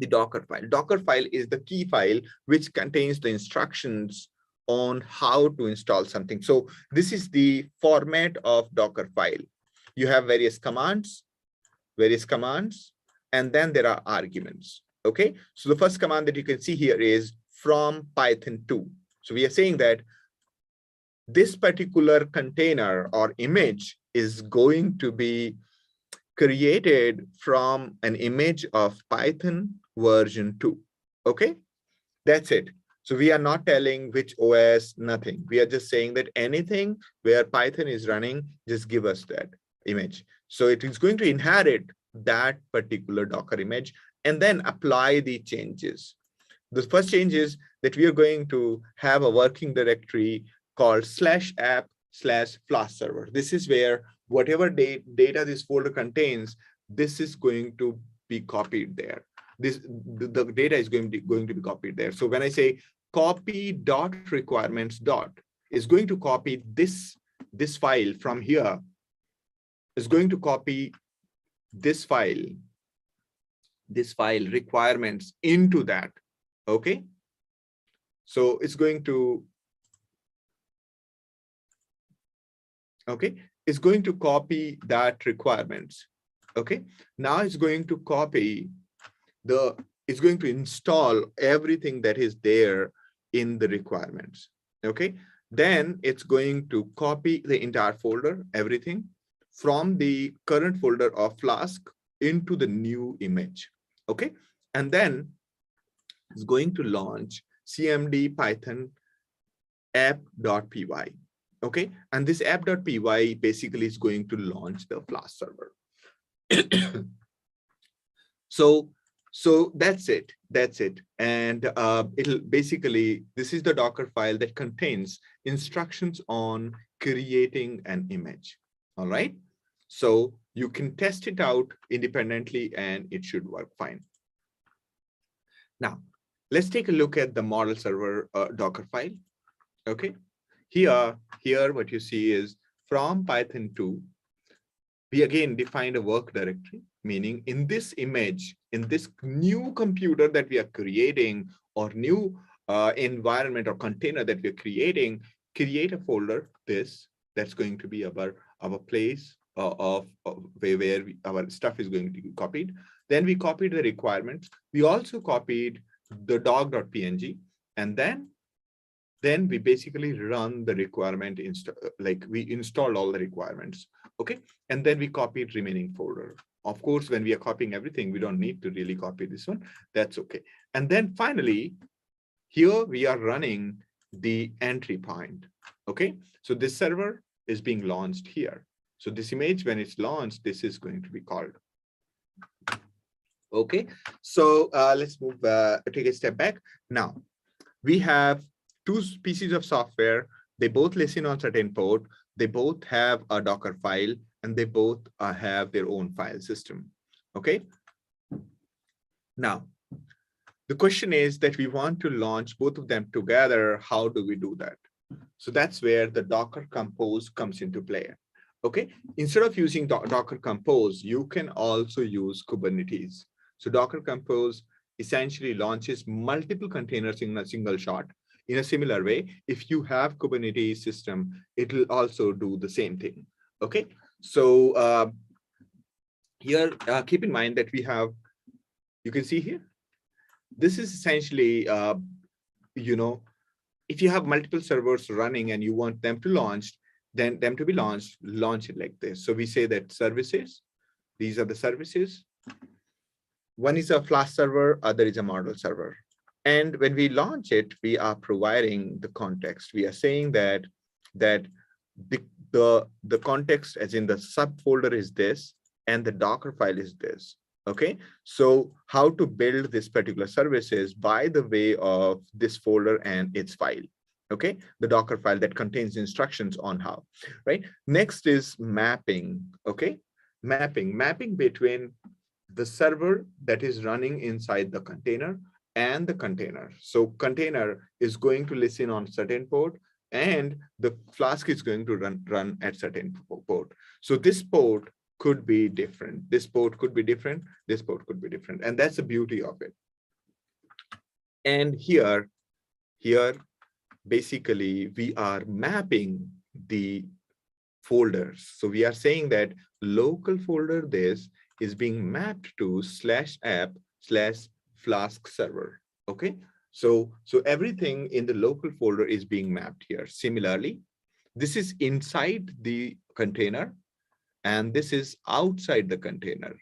Dockerfile. Dockerfile is the key file which contains the instructions on how to install something. So this is the format of Dockerfile. You have various commands, and then there are arguments. Okay, so the first command that you can see here is from Python 2. So we are saying that this particular container or image is going to be created from an image of Python version 2. Okay, that's it. So we are not telling which OS, nothing. We are just saying that anything where Python is running, just give us that image. So it is going to inherit that particular Docker image and then apply the changes. The first change is that we are going to have a working directory called /app/Flask Server. This is where whatever data this folder contains, this is going to be copied there. The data is going to be copied there. So when I say copy dot requirements dot is going to copy this file from here, is going to copy this file requirements into that. Okay, so it's going to copy that requirements. Okay, now it's going to copy it's going to install everything that is there in the requirements. Okay, then it's going to copy the entire folder, everything from the current folder of Flask into the new image. Okay, and then it's going to launch cmd python app.py. Okay, and this app.py basically is going to launch the Flask server. So that's it. That's it. And it'll basically, this is the Docker file that contains instructions on creating an image. All right. So you can test it out independently and it should work fine. Now, let's take a look at the model server Docker file. Okay. Here what you see is from Python 2, we again defined a work directory, meaning in this image, in this new computer that we are creating or new environment or container that we're creating, create a folder, that's going to be our place of where our stuff is going to be copied. Then we copied the requirements. We also copied the dog.png, and then we basically run the requirement like we installed all the requirements. Okay, and then we copied remaining folder. Of course, when we are copying everything, we don't need to really copy this one. That's okay. And then finally, here we are running the entry point. Okay, so this server is being launched here. So this image, when it's launched, this is going to be called. Okay, so let's move, take a step back. Now, we have two pieces of software. They both listen on certain port. They both have a Docker file, and they both have their own file system. Okay. Now, the question is that we want to launch both of them together. How do we do that? So that's where the Docker Compose comes into play. Okay. Instead of using Docker Compose, you can also use Kubernetes. So Docker Compose essentially launches multiple containers in a single shot. In a similar way, if you have Kubernetes system, it will also do the same thing. Okay, so here, keep in mind that we have, you can see here, this is essentially, if you have multiple servers running and you want them to launch, then them to be launched, launch it like this. So we say that services, these are the services. One is a Flask server, other is a model server. And when we launch it, we are providing the context. We are saying that the context, as in the subfolder, is this, and the Docker file is this. Okay, so how to build this particular services by the way of this folder and its file. Okay, the Docker file that contains instructions on how. Right. Next is mapping. Okay, mapping between the server that is running inside the container and the container. So container is going to listen on certain port, and the Flask is going to run at certain port. So this port could be different. This port could be different. This port could be different. And that's the beauty of it. And here, basically, we are mapping the folders. So we are saying that local folder this is being mapped to /app/Flask server. Okay, so everything in the local folder is being mapped here. Similarly, this is inside the container, and this is outside the container.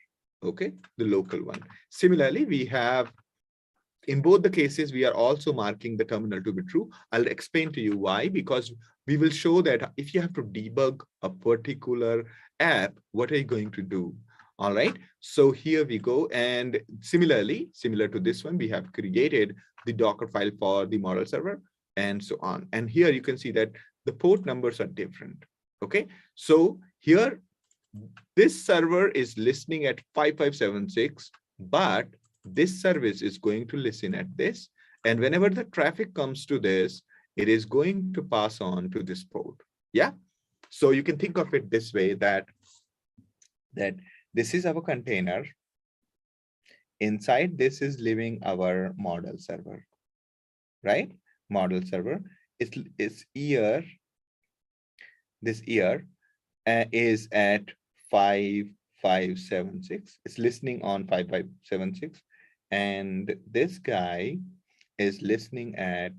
Okay, the local one. Similarly, we have, in both the cases, we are also marking the terminal to be true. I'll explain to you why, because we will show that if you have to debug a particular app, what are you going to do? All right, so here we go. And similarly, similar to this one, we have created the Docker file for the model server and so on. And here you can see that the port numbers are different. Okay, so here, this server is listening at 5576, but this service is going to listen at this. And whenever the traffic comes to this, it is going to pass on to this port. Yeah. So you can think of it this way, that this is our container. Inside this is living our model server, right? Model server is ear. This ear is at 5576. It's listening on 5576. And this guy is listening at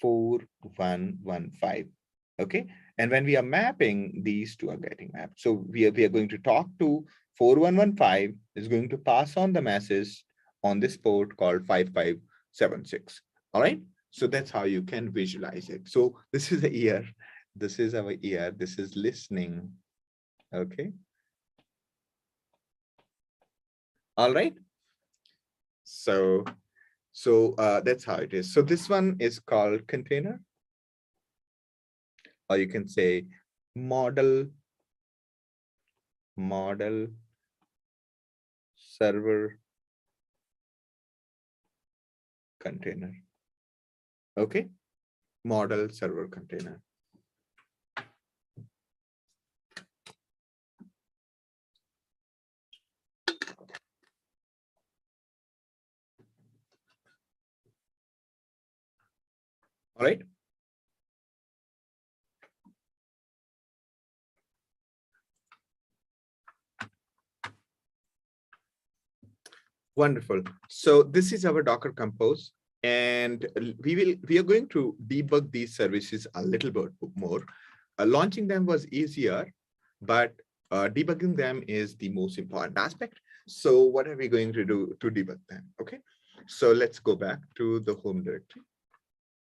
4115. Okay. And when we are mapping, these two are getting mapped. So we are going to talk to 4115, is going to pass on the message on this port called 5576. All right. So that's how you can visualize it. So this is the ear. This is our ear. This is listening. Okay. All right. So that's how it is. So this one is called container, or you can say model server container. Okay, model server container. All right. Wonderful. So this is our Docker Compose, and we are going to debug these services a little bit more. Launching them was easier, but debugging them is the most important aspect. So what are we going to do to debug them? Okay, so let's go back to the home directory.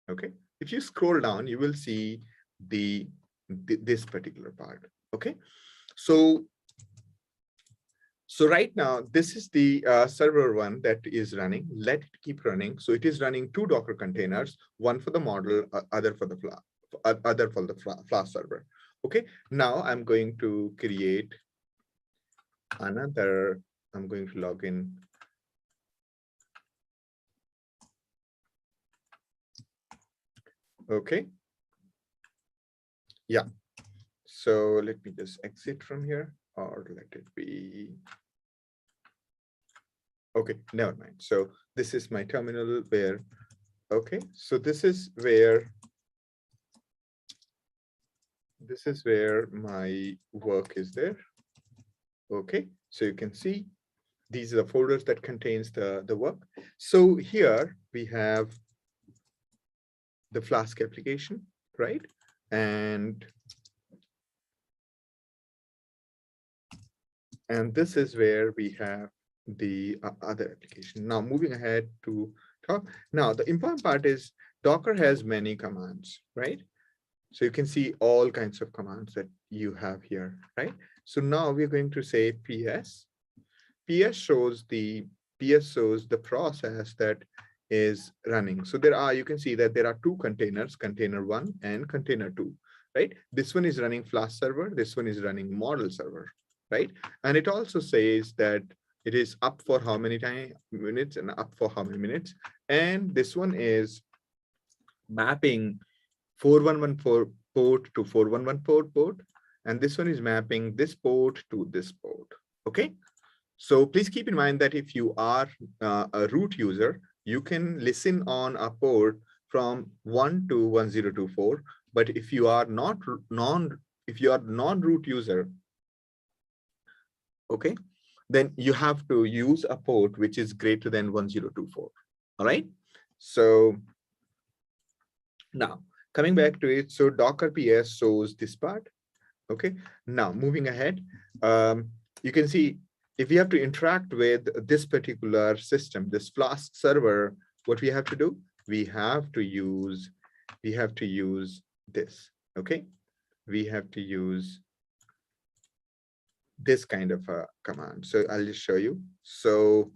Okay, if you scroll down, you will see this particular part. Okay, so right now, this is the server one that is running. Let it keep running. So it is running 2 Docker containers, one for the model, other for the Flask server. Okay, now I'm going to create another. I'm going to log in. Okay. Yeah. So let me just exit from here, or let it be. Okay, never mind. So this is my terminal where, okay, so this is where my work is there. Okay, so you can see these are the folders that contains the work. So here we have the Flask application, right? And this is where we have the other application. Now moving ahead to top. Now the important part is Docker has many commands, right? So you can see all kinds of commands that you have here, right? So now we're going to say PS. PS shows the process that is running. So you can see that there are 2 containers, container 1 and container 2, right? This one is running Flask server. This one is running model server, right? And it also says that it is up for how many minutes and up for how many minutes. And this one is mapping 4114 port to 4114 port. And this one is mapping this port to this port. Okay. So please keep in mind that if you are a root user, you can listen on a port from 1 to 1024. But if you are non-root user, okay, then you have to use a port which is greater than 1024. All right. So now coming back to it, so Docker PS shows this part. Okay. Now moving ahead, you can see if we have to interact with this particular system, this Flask server, what we have to do, we have to use this. Okay. We have to use this kind of a command. So I'll just show you. So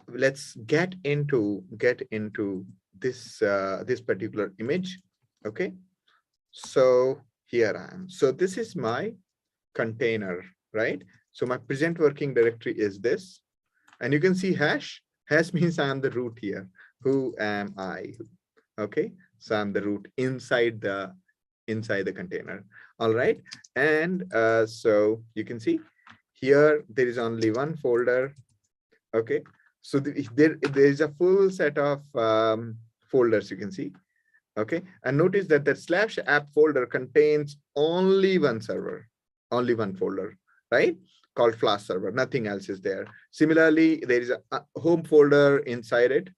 let's get into this this particular image. Okay. So here I am. So this is my container, right? So my present working directory is this, and you can see hash. Hash means I am the root here. Who am I? Okay, so I'm the root inside the container. All right, and so you can see here there is only one folder. Okay, so there is a full set of folders you can see. Okay, and notice that the /app folder contains only one server, only one folder, right? Called Flask server. Nothing else is there. Similarly, there is a home folder inside it.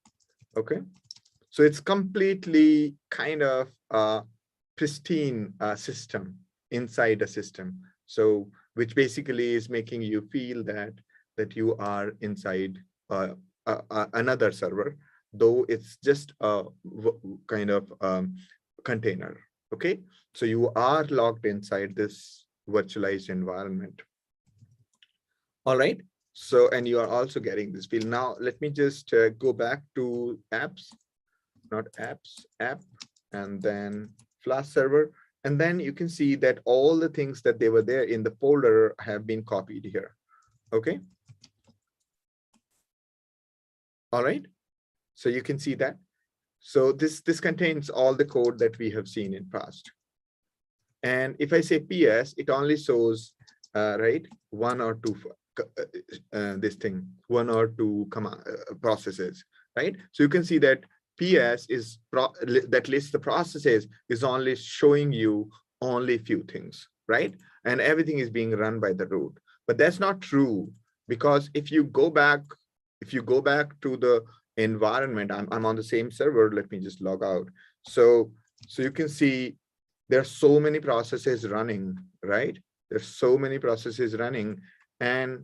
Okay, so it's completely kind of a pristine system inside a system. So which basically is making you feel that you are inside another server, though it's just a kind of container. Okay, so you are logged inside this virtualized environment. All right, So, and you are also getting this field. Now, let me just go back to apps, not apps, app, and then Flask Server. And then you can see that all the things that they were there in the folder have been copied here. Okay. All right. So you can see that. So this contains all the code that we have seen in past. And if I say PS, it only shows, right, one or two, this thing, one or two processes, right? So you can see that PS is, that lists the processes is only showing you only few things, right? And everything is being run by the root. But that's not true, because if you go back to the environment, I'm on the same server, let me just log out. So you can see there are so many processes running, right? There's so many processes running, and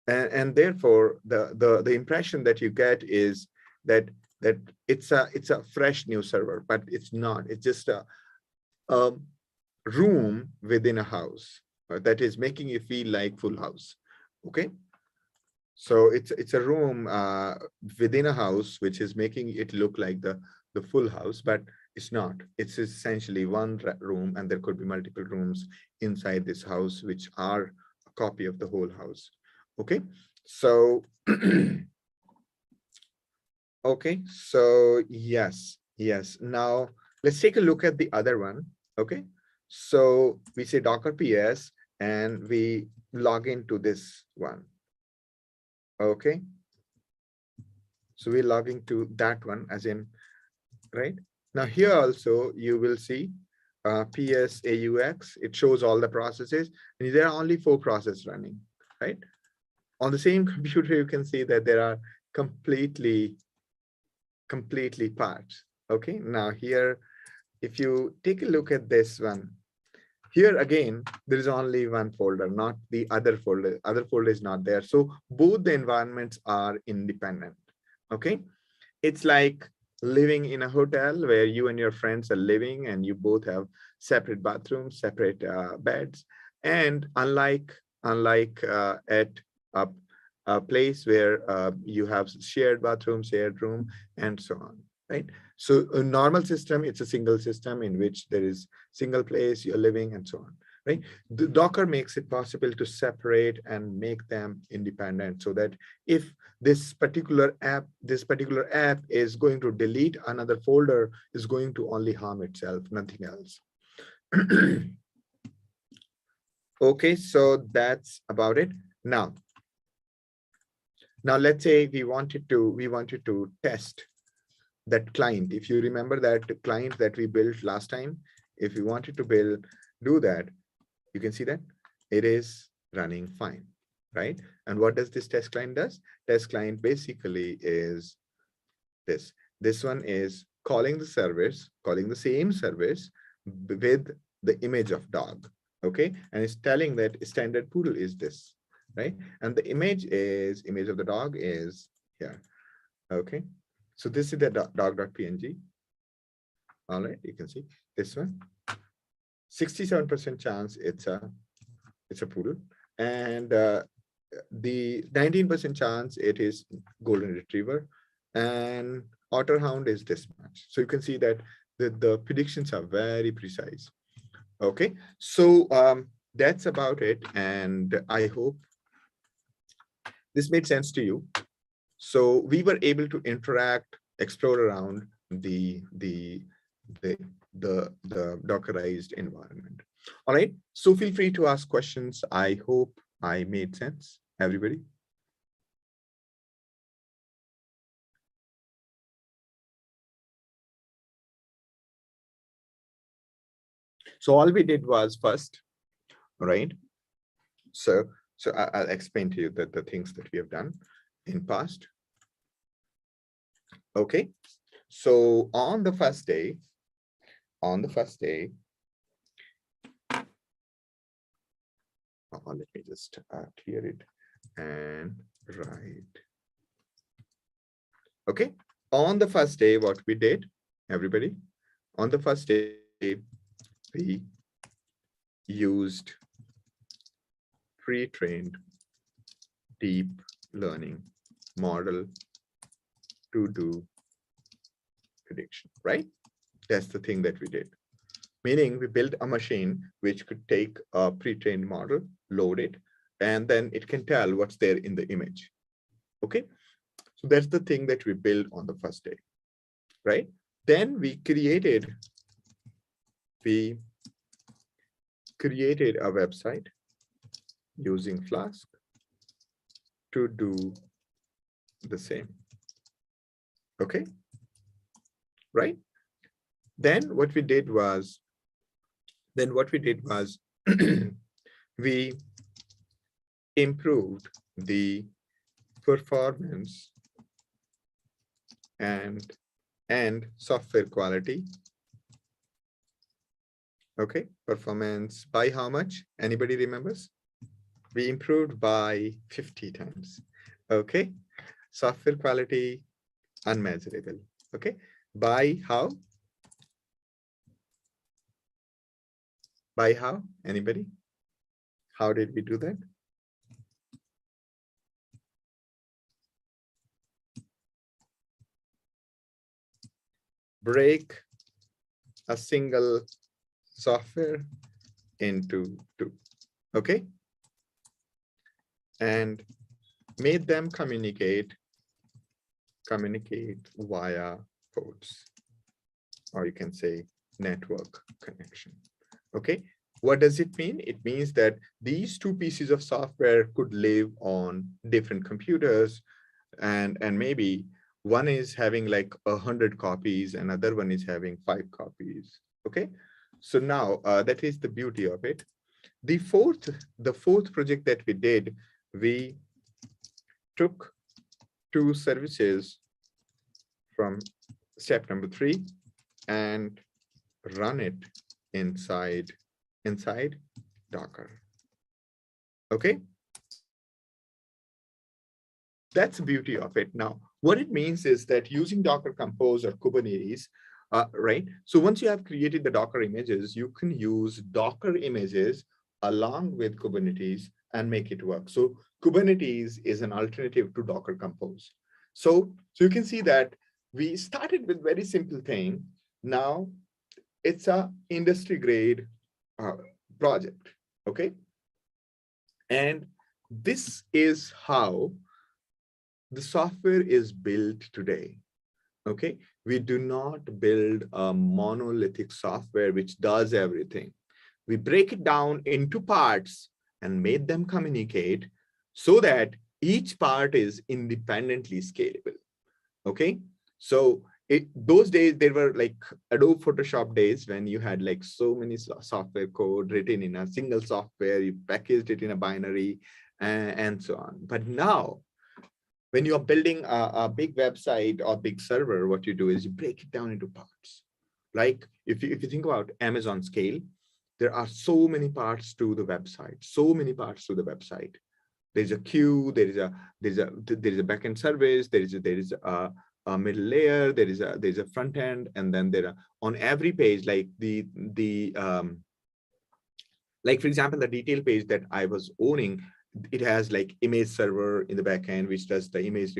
therefore the impression that you get is that it's a fresh new server, but it's not. It's just a room within a house that is making you feel like full house. Okay. So it's a room within a house, which is making it look like the full house, but it's not. It's essentially one room, and there could be multiple rooms inside this house, which are a copy of the whole house. Okay, so okay, so yes. Now let's take a look at the other one. Okay, so we say Docker PS, and we log into this one. Okay, so we're logging to that one, as in, right? Now here also you will see PS AUX. It shows all the processes, and there are only 4 processes running, right? On the same computer, you can see that there are completely parts. Okay, now here, if you take a look at this one, here again, there is only one folder, not the other folder. Other folder is not there. So both the environments are independent. Okay, it's like living in a hotel where you and your friends are living, and you both have separate bathrooms, separate beds. And unlike at a place where you have shared bathroom, shared room, and so on, right? So a normal system, it's a single system in which there is single place you're living, and so on, right? The Docker makes it possible to separate and make them independent, so that if this particular app is going to delete another folder, is going to only harm itself, nothing else. Okay, so that's about it. Now let's say we wanted to test that client. If you remember that client that we built last time, if we wanted to do that, you can see that it is running fine, right? And what does this test client does? Test client basically is this. This one is calling the same service with the image of dog, okay? And it's telling that standard poodle is this, right? And the image of the dog is here, okay? So this is the dog.png. All right, you can see this one. 67% chance it's a poodle, and the 19% chance it is golden retriever, and otter hound is this much. So you can see that the predictions are very precise. Okay, so that's about it, and I hope this made sense to you. So we were able to interact, explore around the Dockerized environment. All right, so feel free to ask questions. I hope I made sense, everybody. So all we did was first, right? So I'll explain to you the things that we have done in past. Okay, so on the first day, let me just clear it and write. Okay, on the first day, what we did, everybody, on the first day, we used pre-trained deep learning model to do prediction, right? That's the thing that we did. Meaning we built a machine which could take a pre-trained model, load it, and then it can tell what's there in the image. Okay, so that's the thing that we built on the first day, right? Then we created a website using Flask to do the same. Okay, right? Then what we did was we improved the performance and software quality. Okay, performance by how much? Anybody remembers? We improved by 50 times. Okay, software quality unmeasurable. Okay, by how? By how? Anybody? How did we do that? Break a single software into two, okay? And made them communicate via ports, or you can say network connection, okay? What does it mean? It means that these two pieces of software could live on different computers, and maybe one is having like 100 copies, another one is having 5 copies. Okay, so now that is the beauty of it. The fourth project that we did, we took 2 services from step number 3 and run it inside Docker. Okay, that's the beauty of it. Now, what it means is that using Docker Compose or Kubernetes, right? So once you have created the Docker images, you can use Docker images along with Kubernetes and make it work. So Kubernetes is an alternative to Docker Compose. So you can see that we started with very simple thing. Now it's a industry grade project, okay? And this is how the software is built today. Okay, we do not build a monolithic software which does everything. We break it down into parts and make them communicate so that each part is independently scalable. Okay, so those days there were like Adobe Photoshop days when you had like so many software code written in a single software, you packaged it in a binary and so on. But now, when you're building a big website or big server, what you do is you break it down into parts. Like if you think about Amazon scale, there are so many parts to the website, There's a queue, there is a backend service, there is a middle layer, there is a front end, and then there are on every page, like like for example, the detail page that I was owning, it has like image server in the backend, which does the image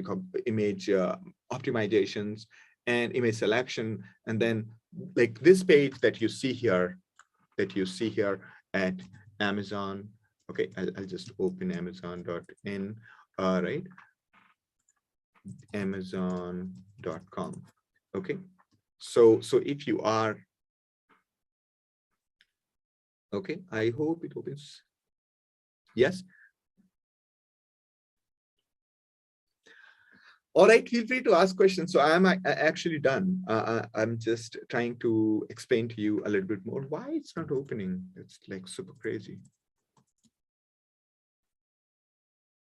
optimizations and image selection. And then like this page that you see here at Amazon. Okay, I'll just open amazon.in, right? Amazon.com. Okay, so if you are, okay, I hope it opens. Yes. All right, feel free to ask questions. So I'm actually done. I'm just trying to explain to you a little bit more why it's not opening. It's like super crazy.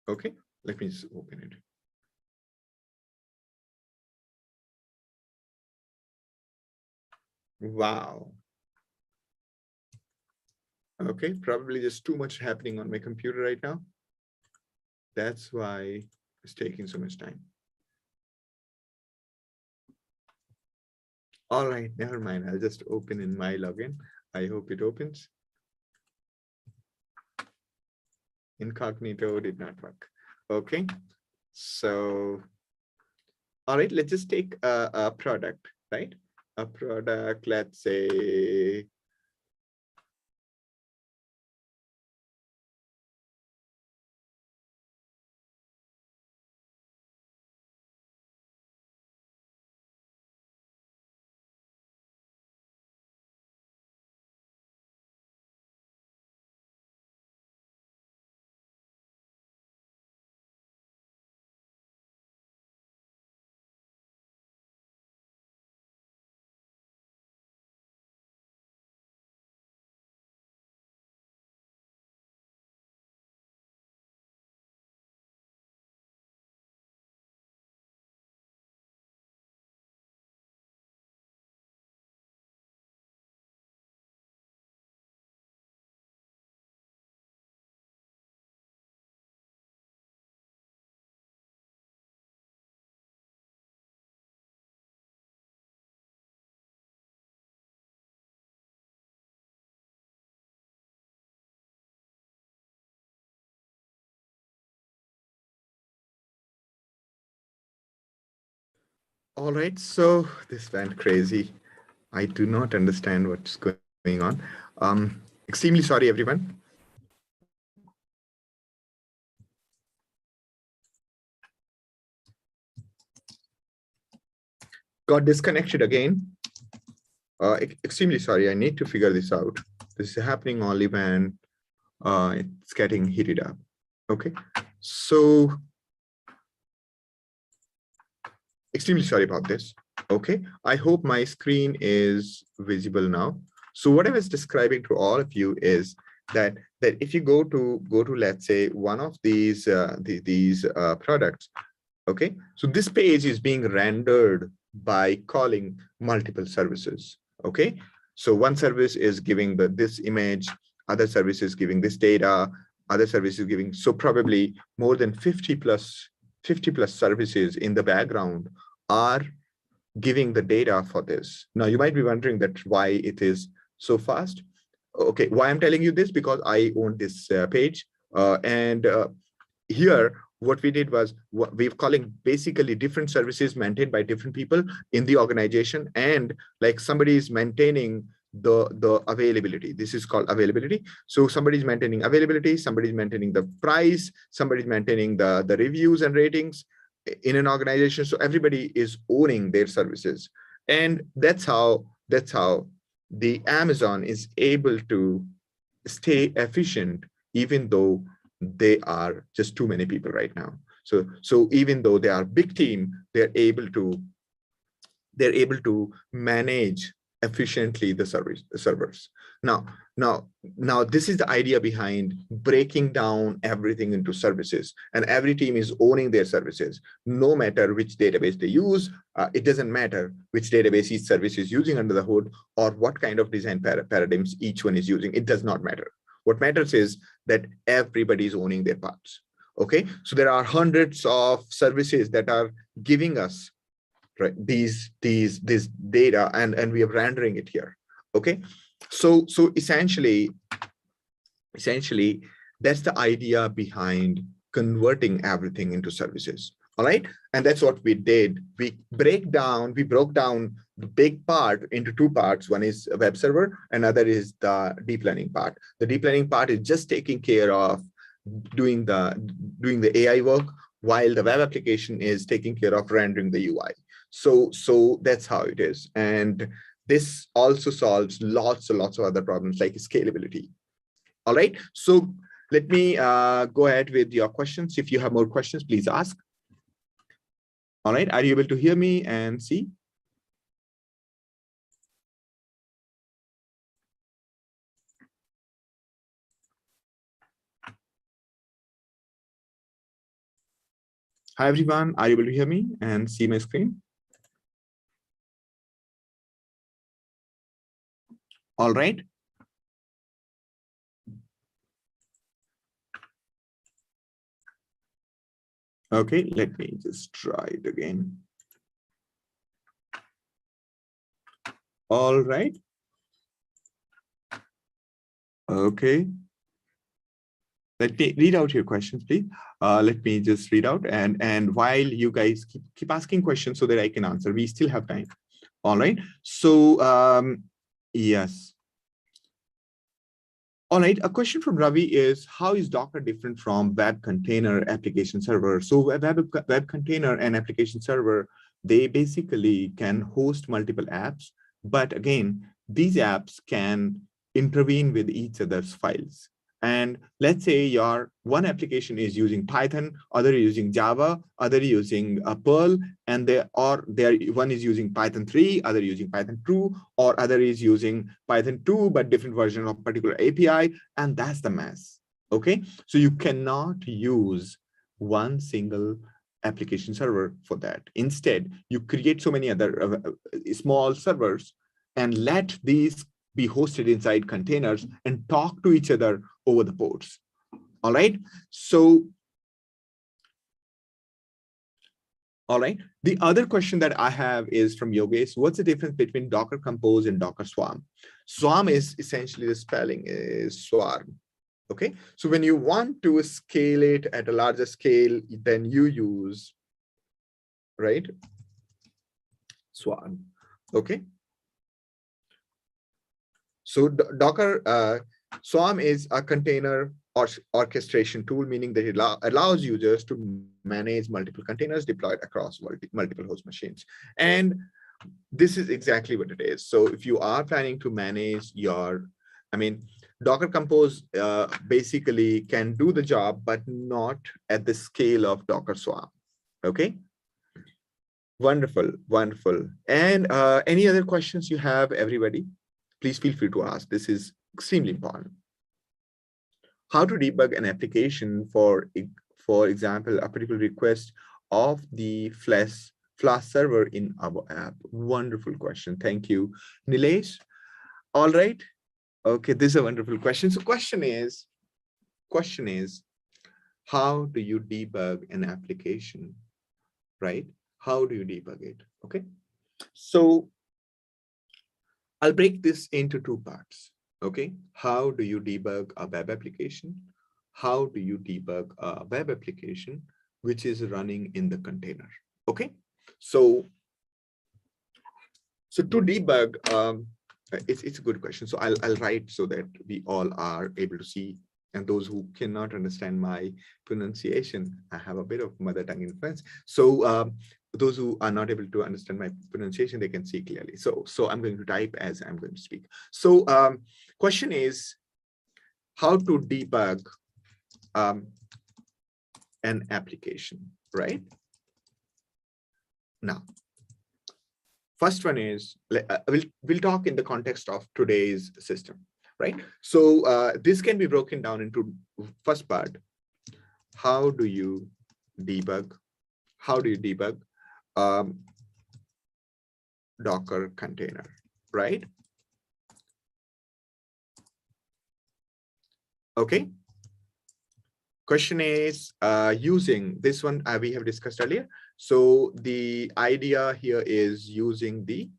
Okay, let me just open it. Wow. Okay, probably just too much happening on my computer right now. That's why it's taking so much time. All right, never mind. I'll just open in my login. I hope it opens. Incognito did not work. Okay. So, all right, let's just take a product, right? A product, let's say, all right, so this went crazy. I do not understand what's going on. Extremely sorry, everyone. Got disconnected again. Extremely sorry. I need to figure this out. This is happening only when it's getting heated up. Okay, so extremely sorry about this. Okay, I hope my screen is visible now. So what I was describing to all of you is that if you go to let's say one of these products, okay, so this page is being rendered by calling multiple services. Okay, so one service is giving this image, other service is giving this data, other service is giving, so probably more than 50 plus services in the background are giving the data for this. Now you might be wondering that why it is so fast. Okay, why I'm telling you this, because I own this page, and here what we did was we're calling basically different services maintained by different people in the organization, and like somebody is maintaining the availability. This is called availability. So somebody's maintaining availability, somebody's maintaining the price, somebody's maintaining the reviews and ratings in an organization. So everybody is owning their services, and that's how the Amazon is able to stay efficient, even though they are just too many people right now. So even though they are big team, they're able to manage efficiently the servers. Now this is the idea behind breaking down everything into services, and every team is owning their services, no matter which database they use. It doesn't matter which database each service is using under the hood, or what kind of design paradigms each one is using. It does not matter. What matters is that everybody is owning their parts. Okay, so there are hundreds of services that are giving us, right, this data, and we are rendering it here. Okay, so essentially that's the idea behind converting everything into services. All right, and that's what we did. We broke down the big part into two parts. One is a web server, another is the deep learning part. The deep learning part is just taking care of doing the AI work, while the web application is taking care of rendering the UI. So that's how it is. And this also solves lots and lots of other problems like scalability. All right, so let me go ahead with your questions. If you have more questions, please ask. All right, are you able to hear me and see? Hi, everyone. Are you able to hear me and see my screen? All right. Okay, let me just try it again. All right. Okay. Let me read out your questions, please. Let me just read out, and while you guys keep asking questions so that I can answer, we still have time. All right. So yes. All right, a question from Ravi is, how is Docker different from web container application server? So web container and application server, they basically can host multiple apps, but again, these apps can intervene with each other's files. And let's say your one application is using Python, other is using Java, other using Perl, and one is using Python 3, other using Python 2, or other is using Python 2, but different version of particular API, and that's the mess. Okay, so you cannot use one single application server for that. Instead, you create so many other small servers and let these be hosted inside containers and talk to each other over the ports. All right. So, all right. The other question that I have is from Yogesh. What's the difference between Docker Compose and Docker Swarm? Swarm is essentially, the spelling is swarm. Okay. So when you want to scale it at a larger scale, then you use, right, Swarm. Okay. So Docker Swarm is a container orchestration tool, meaning that it allows users to manage multiple containers deployed across multiple host machines. And this is exactly what it is. So if you are planning to manage your, Docker Compose basically can do the job, but not at the scale of Docker Swarm. Okay. Wonderful, wonderful. And any other questions you have, everybody? Please feel free to ask. This is extremely important. How to debug an application, for example, a particular request of the Flask server in our app? Wonderful question. Thank you, Nilesh. All right. Okay, this is a wonderful question. So question is, how do you debug an application, right? How do you debug it? Okay. So I'll break this into two parts. Okay. How do you debug a web application? How do you debug a web application which is running in the container? Okay. So to debug, it's a good question. So I'll write so that we all are able to see. And those who cannot understand my pronunciation, I have a bit of mother tongue influence. So those who are not able to understand my pronunciation, they can see clearly. So I'm going to type as I'm going to speak. So question is, how to debug an application, right? Now, first one is, we'll talk in the context of today's system, right? So this can be broken down into first part. How do you debug? How do you debug Docker container, right? Okay. Question is using this one we have discussed earlier. So the idea here is using the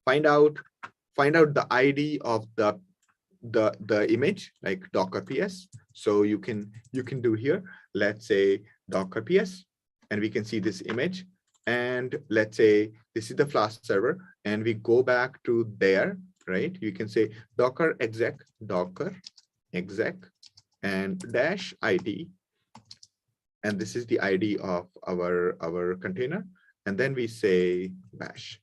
find out the ID of the image, like Docker PS. So you can do here, let's say Docker PS, and we can see this image. And let's say this is the Flask server, and we go back to there, right? You can say Docker exec, and dash ID. And this is the ID of our container. And then we say bash.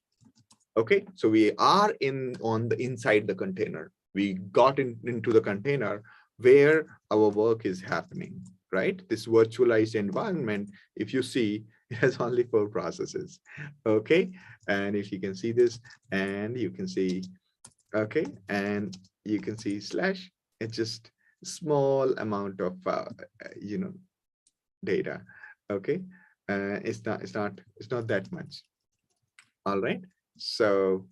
Okay, so we are inside the container. We got into the container where our work is happening, right? This virtualized environment, if you see, it has only 4 processes. Okay, and if you can see this, and you can see, okay, and you can see slash, it's just a small amount of data. Okay, it's not that much. All right. So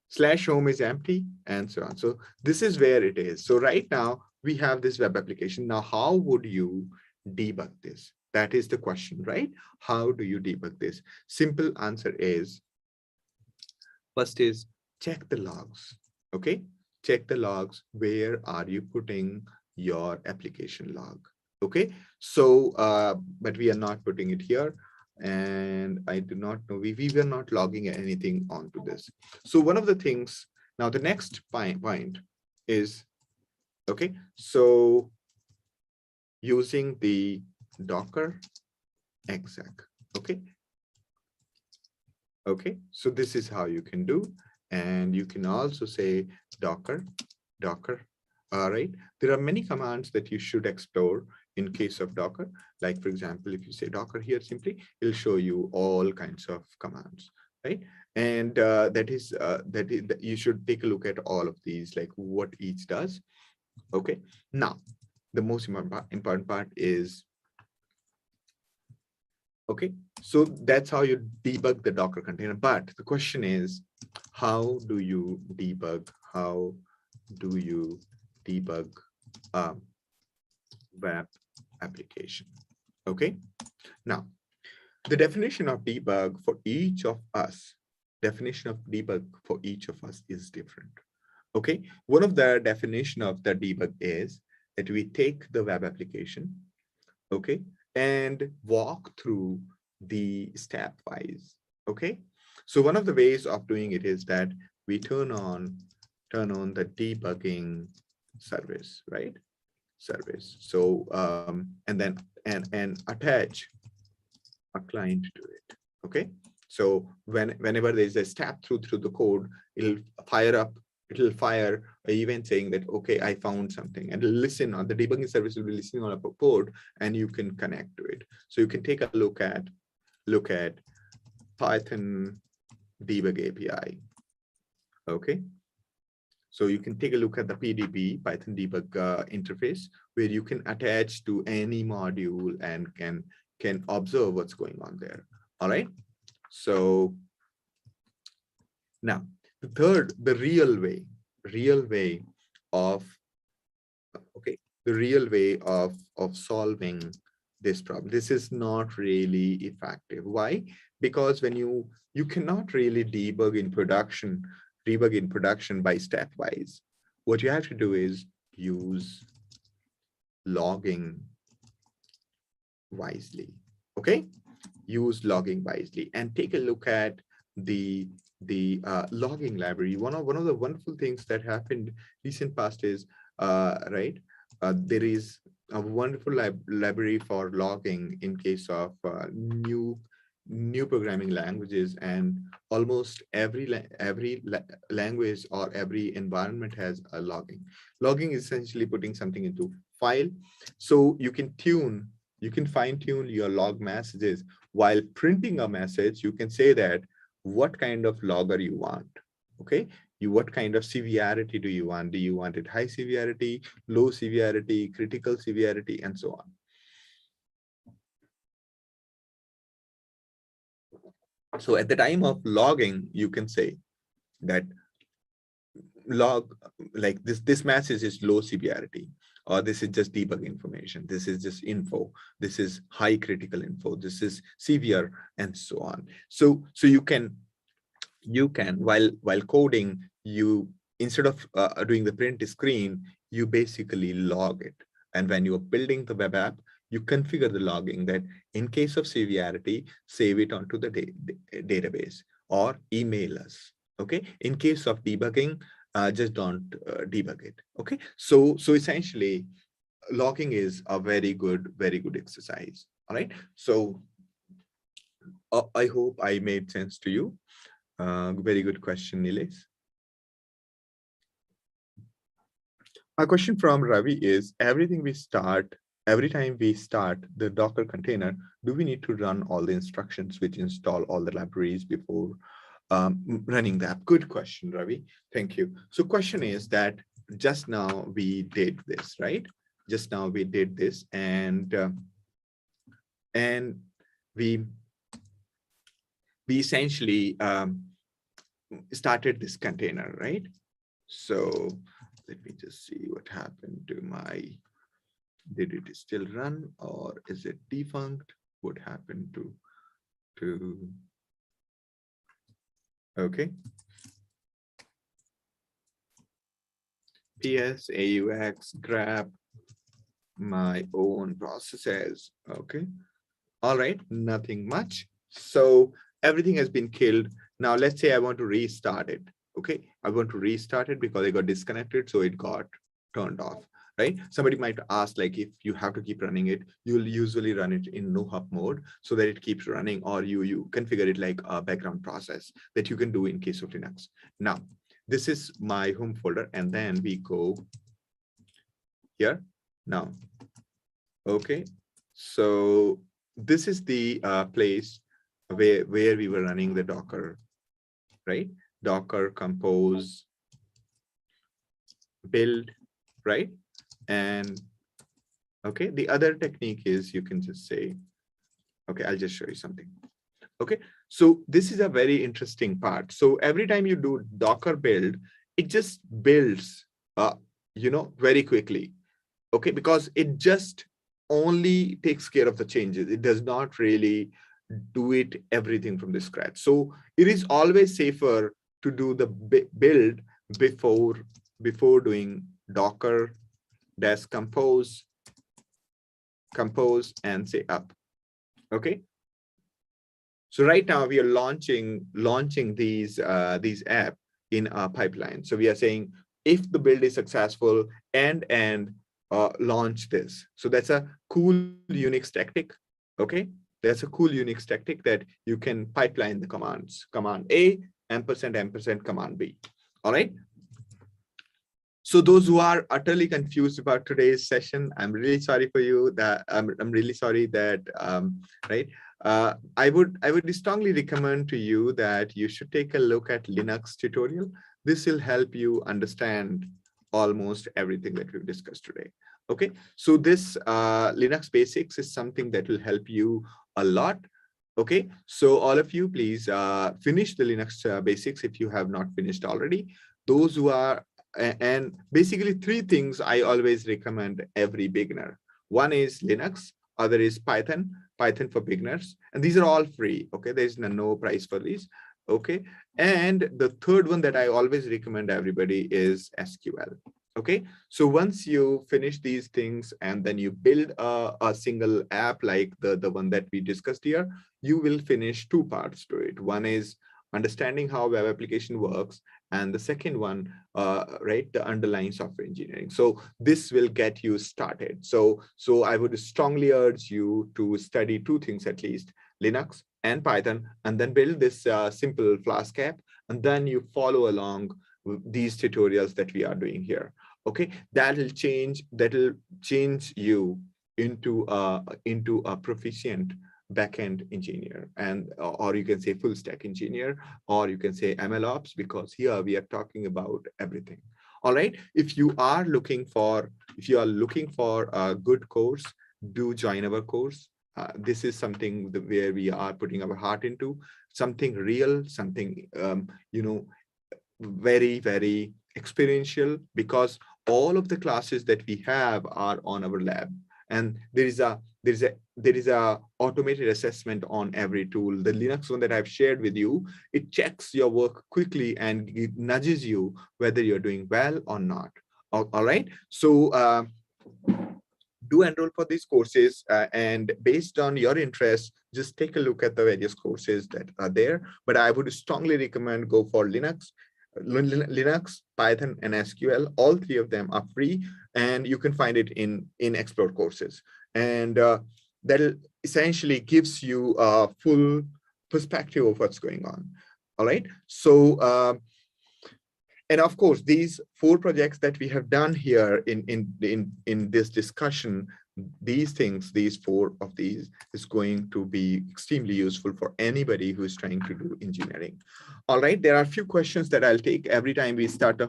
slash home is empty and so on. So this is where it is. So right now we have this web application. Now, how would you debug this? That is the question, right? How do you debug this? Simple answer is, first is check the logs. Okay, check the logs. Where are you putting your application log? Okay, so but we are not putting it here, and I do not know, we were not logging anything onto this. So one of the things, now the next point is, okay, so using the Docker exec. Okay, okay, so this is how you can do. And you can also say Docker. All right, there are many commands that you should explore in case of Docker. Like, for example, if you say Docker here, simply it'll show you all kinds of commands, right? And that is you should take a look at all of these, like what each does. Okay, now the most important part is, okay, so that's how you debug the Docker container. But the question is, how do you debug? How do you debug a web application? Okay, now the definition of debug for each of us, is different. Okay, one of the definition of the debug is that we take the web application, okay, and walk through the stepwise. Okay, so one of the ways of doing it is that we turn on the debugging service, right? Service. So and then and attach a client to it. Okay, so whenever there's a step through the code, it'll fire an event saying that, okay, I found something, and listen on the debugging service will be listening on a port, and you can connect to it. So you can take a look at Python debug API. Okay, so you can take a look at the PDB, Python debug interface, where you can attach to any module and can observe what's going on there. All right, so now the third, the real way of, okay, the real way of solving this problem. This is not really effective. Why? Because when you cannot really debug in production by stepwise. What you have to do is use logging wisely. Okay, use logging wisely and take a look at the logging library. One of the wonderful things that happened recent past is there is a wonderful library for logging in case of new programming languages, and almost every language or every environment has a logging. Logging is essentially putting something into file, so you can fine tune your log messages. While printing a message, you can say that what kind of logger you want. Okay, what kind of severity do you want? Do you want it high severity, low severity, critical severity, and so on? So at the time of logging, you can say that log, like this message is low severity, or this is just debug information, this is just info, this is high critical info, this is severe, and so on. So you can while coding, you, instead of doing the print screen, you basically log it. And when you are building the web app, you configure the logging that in case of severity, save it onto the database or email us. Okay, in case of debugging, just don't debug it. Okay, so essentially logging is a very good exercise. All right, so I hope I made sense to you. Very good question, Nilesh. A question from Ravi is, every time we start the Docker container, do we need to run all the instructions which install all the libraries before running the app? Good question, Ravi. Thank you. So question is that just now we did this, right? Just now we did this, and we essentially started this container, right? So let me just see what happened to my, did it still run or is it defunct? What happened to okay. ps aux grab my own processes. Okay. All right, nothing much. So everything has been killed. Now let's say I want to restart it. Okay, I want to restart it because I got disconnected, so it got turned off, right? Somebody might ask, like, if you have to keep running it, you'll usually run it in no hub mode so that it keeps running, or you configure it like a background process that you can do in case of Linux. Now, this is my home folder, and then we go here. Now, okay, so this is the place where we were running the Docker, right? Docker compose build, right? And okay, the other technique is you can just say, okay, I'll just show you something. Okay, so this is a very interesting part. So every time you do Docker build, it just builds, very quickly. Okay, because it just only takes care of the changes. It does not really do it everything from the scratch. So it is always safer to do the build before doing Docker dash compose and say up. Okay. So right now we are launching these app in our pipeline. So we are saying if the build is successful and launch this. So that's a cool Unix tactic. Okay, that's a cool Unix tactic that you can pipeline the commands. Command A && command B. All right. So those who are utterly confused about today's session, I'm really sorry for you. That I'm really sorry that right. I would strongly recommend to you that you should take a look at Linux tutorial. This will help you understand almost everything that we've discussed today. Okay, so this Linux basics is something that will help you a lot. Okay, so all of you, please finish the Linux basics if you have not finished already. Those who are, and basically three things I always recommend every beginner. One is Linux, other is Python for beginners, and these are all free. Okay, there's no price for these. Okay, and the third one that I always recommend everybody is SQL. Okay, so once you finish these things and then you build a single app like the one that we discussed here, you will finish two parts to it. One is understanding how web application works, and the second one, right, the underlying software engineering. So this will get you started. So I would strongly urge you to study two things at least, Linux and Python, and then build this simple Flask app, and then you follow along with these tutorials that we are doing here. Okay, that'll change you into a proficient backend engineer, and or you can say full stack engineer, or you can say MLOps, because here we are talking about everything. All right, if you are looking for a good course, do join our course. This is something where we are putting our heart into, something real, something very, very experiential, because all of the classes that we have are on our lab, and there is a automated assessment on every tool. The Linux one that I've shared with you, it checks your work quickly and it nudges you whether you're doing well or not. All right, so do enroll for these courses, and based on your interest, just take a look at the various courses that are there. But I would strongly recommend go for Linux, Python, and SQL. All three of them are free, and you can find it in Explore courses. And that essentially gives you a full perspective of what's going on. All right. So, and of course, these 4 projects that we have done here in this discussion, these 4 of these is going to be extremely useful for anybody who is trying to do engineering. All right, there are a few questions that I'll take every time we start.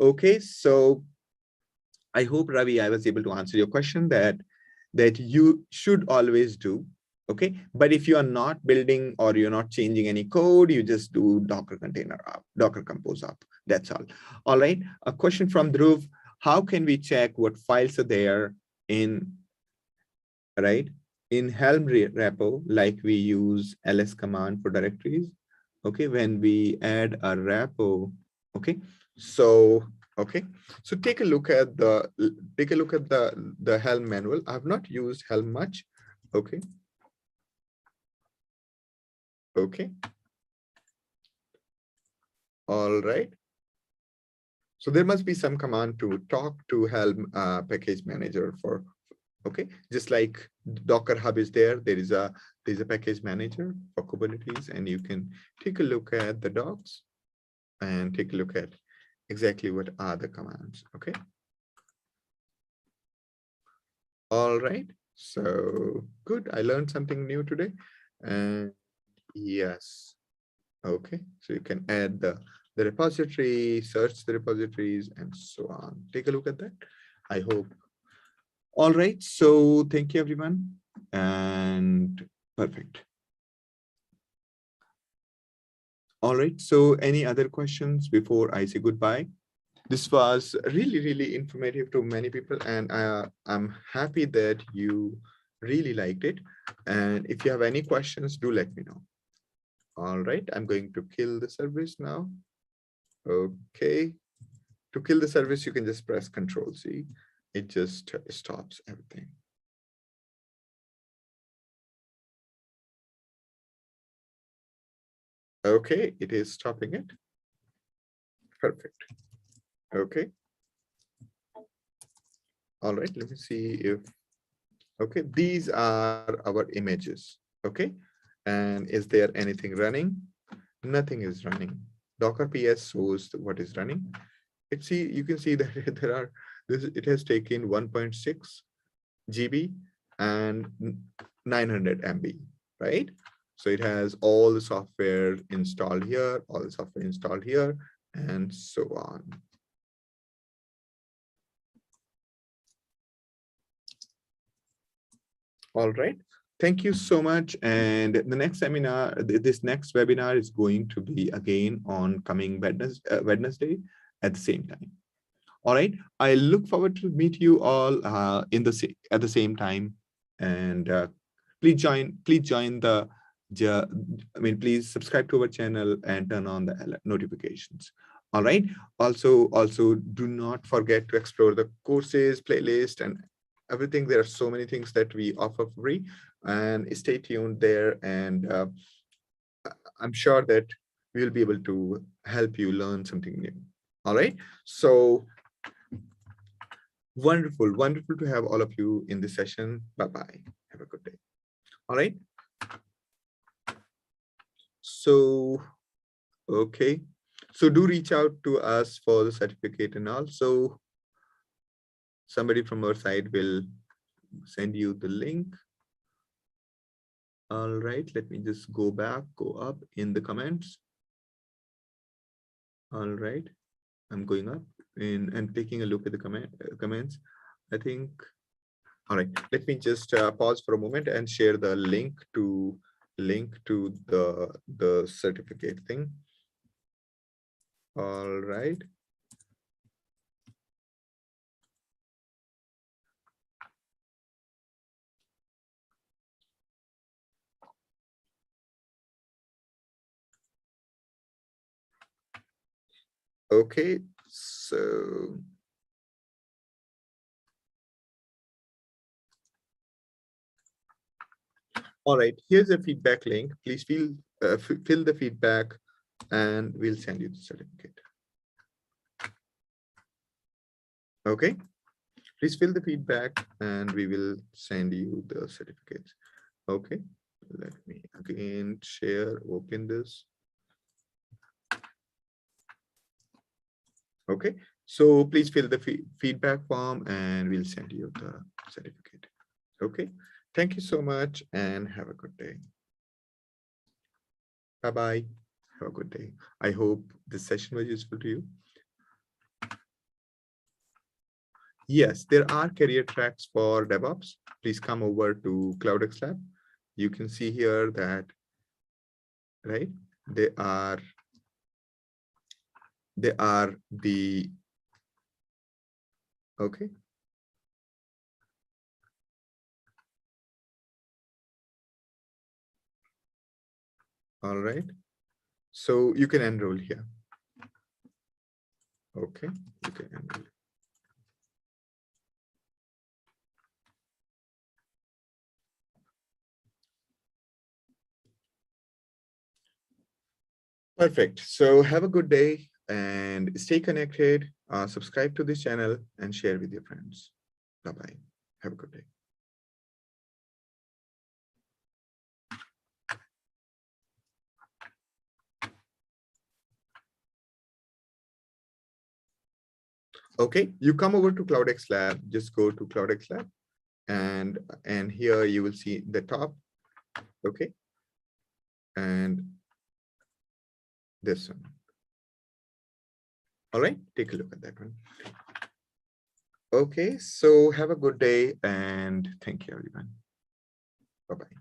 Okay, so I hope, Ravi, I was able to answer your question that you should always do. Okay, but if you are not building or you're not changing any code, you just do Docker container up, Docker compose up. That's all. All right, a question from Dhruv: how can we check what files are there in Helm repo, like we use ls command for directories? Okay, when we add a repo. Okay, so Okay, so take a look at the Helm manual. I have not used Helm much. Okay. Okay. All right. So there must be some command to talk to Helm package manager for. Okay, just like Docker Hub is there's a package manager for Kubernetes, and you can take a look at the docs and take a look at exactly what are the commands. Okay. All right. So good. I learned something new today. And yes. Okay. So you can add the repository, search the repositories, and so on. Take a look at that. I hope. All right. So thank you, everyone. And perfect. All right. So any other questions before I say goodbye? This was really, really informative to many people, and I'm happy that you really liked it. And if you have any questions, do let me know. All right, I'm going to kill the service now. Okay, to kill the service, you can just press Control C. It just stops everything. Okay, it is stopping it. Perfect. Okay. All right, let me see if, okay, these are our images. Okay, and is there anything running? Nothing is running. Docker PS shows what is running. You can see that it has taken 1.6 GB and 900 MB, right? So it has all the software installed here, all the software installed here, and so on. All right. Thank you so much. And the next seminar, this next webinar is going to be again on coming Wednesday at the same time. All right. I look forward to meet you all at the same time. And please join please subscribe to our channel and turn on the notifications. All right. Also do not forget to explore the courses, playlist, and everything. There are so many things that we offer free, and stay tuned there. And I'm sure that we'll be able to help you learn something new. All right. So wonderful, wonderful to have all of you in this session. Bye-bye. Have a good day. All right. So, okay. So do reach out to us for the certificate, and also somebody from our side will send you the link. All right, let me just go up in the comments. All right, I'm going up and taking a look at the comments. I think, all right, let me just pause for a moment and share the link to the certificate thing. All right. Okay, so all right, here's a feedback link. Please fill the feedback and we'll send you the certificate. Okay, please fill the feedback and we will send you the certificates. Okay, let me again share, open this. Okay, so please fill the feedback form and we'll send you the certificate. Okay, thank you so much and have a good day. Bye-bye. Have a good day. I hope this session was useful to you. Yes, there are career tracks for DevOps. Please come over to CloudxLab. You can see here that, right, they are the, okay. All right. So you can enroll here. Okay. Okay. Perfect. So have a good day and stay connected. Subscribe to this channel and share with your friends. Bye-bye. Have a good day. Okay, you come over to CloudxLab. Just go to CloudxLab, and here you will see the top. Okay, and this one. All right, take a look at that one. Okay, so have a good day and thank you, everyone. Bye-bye.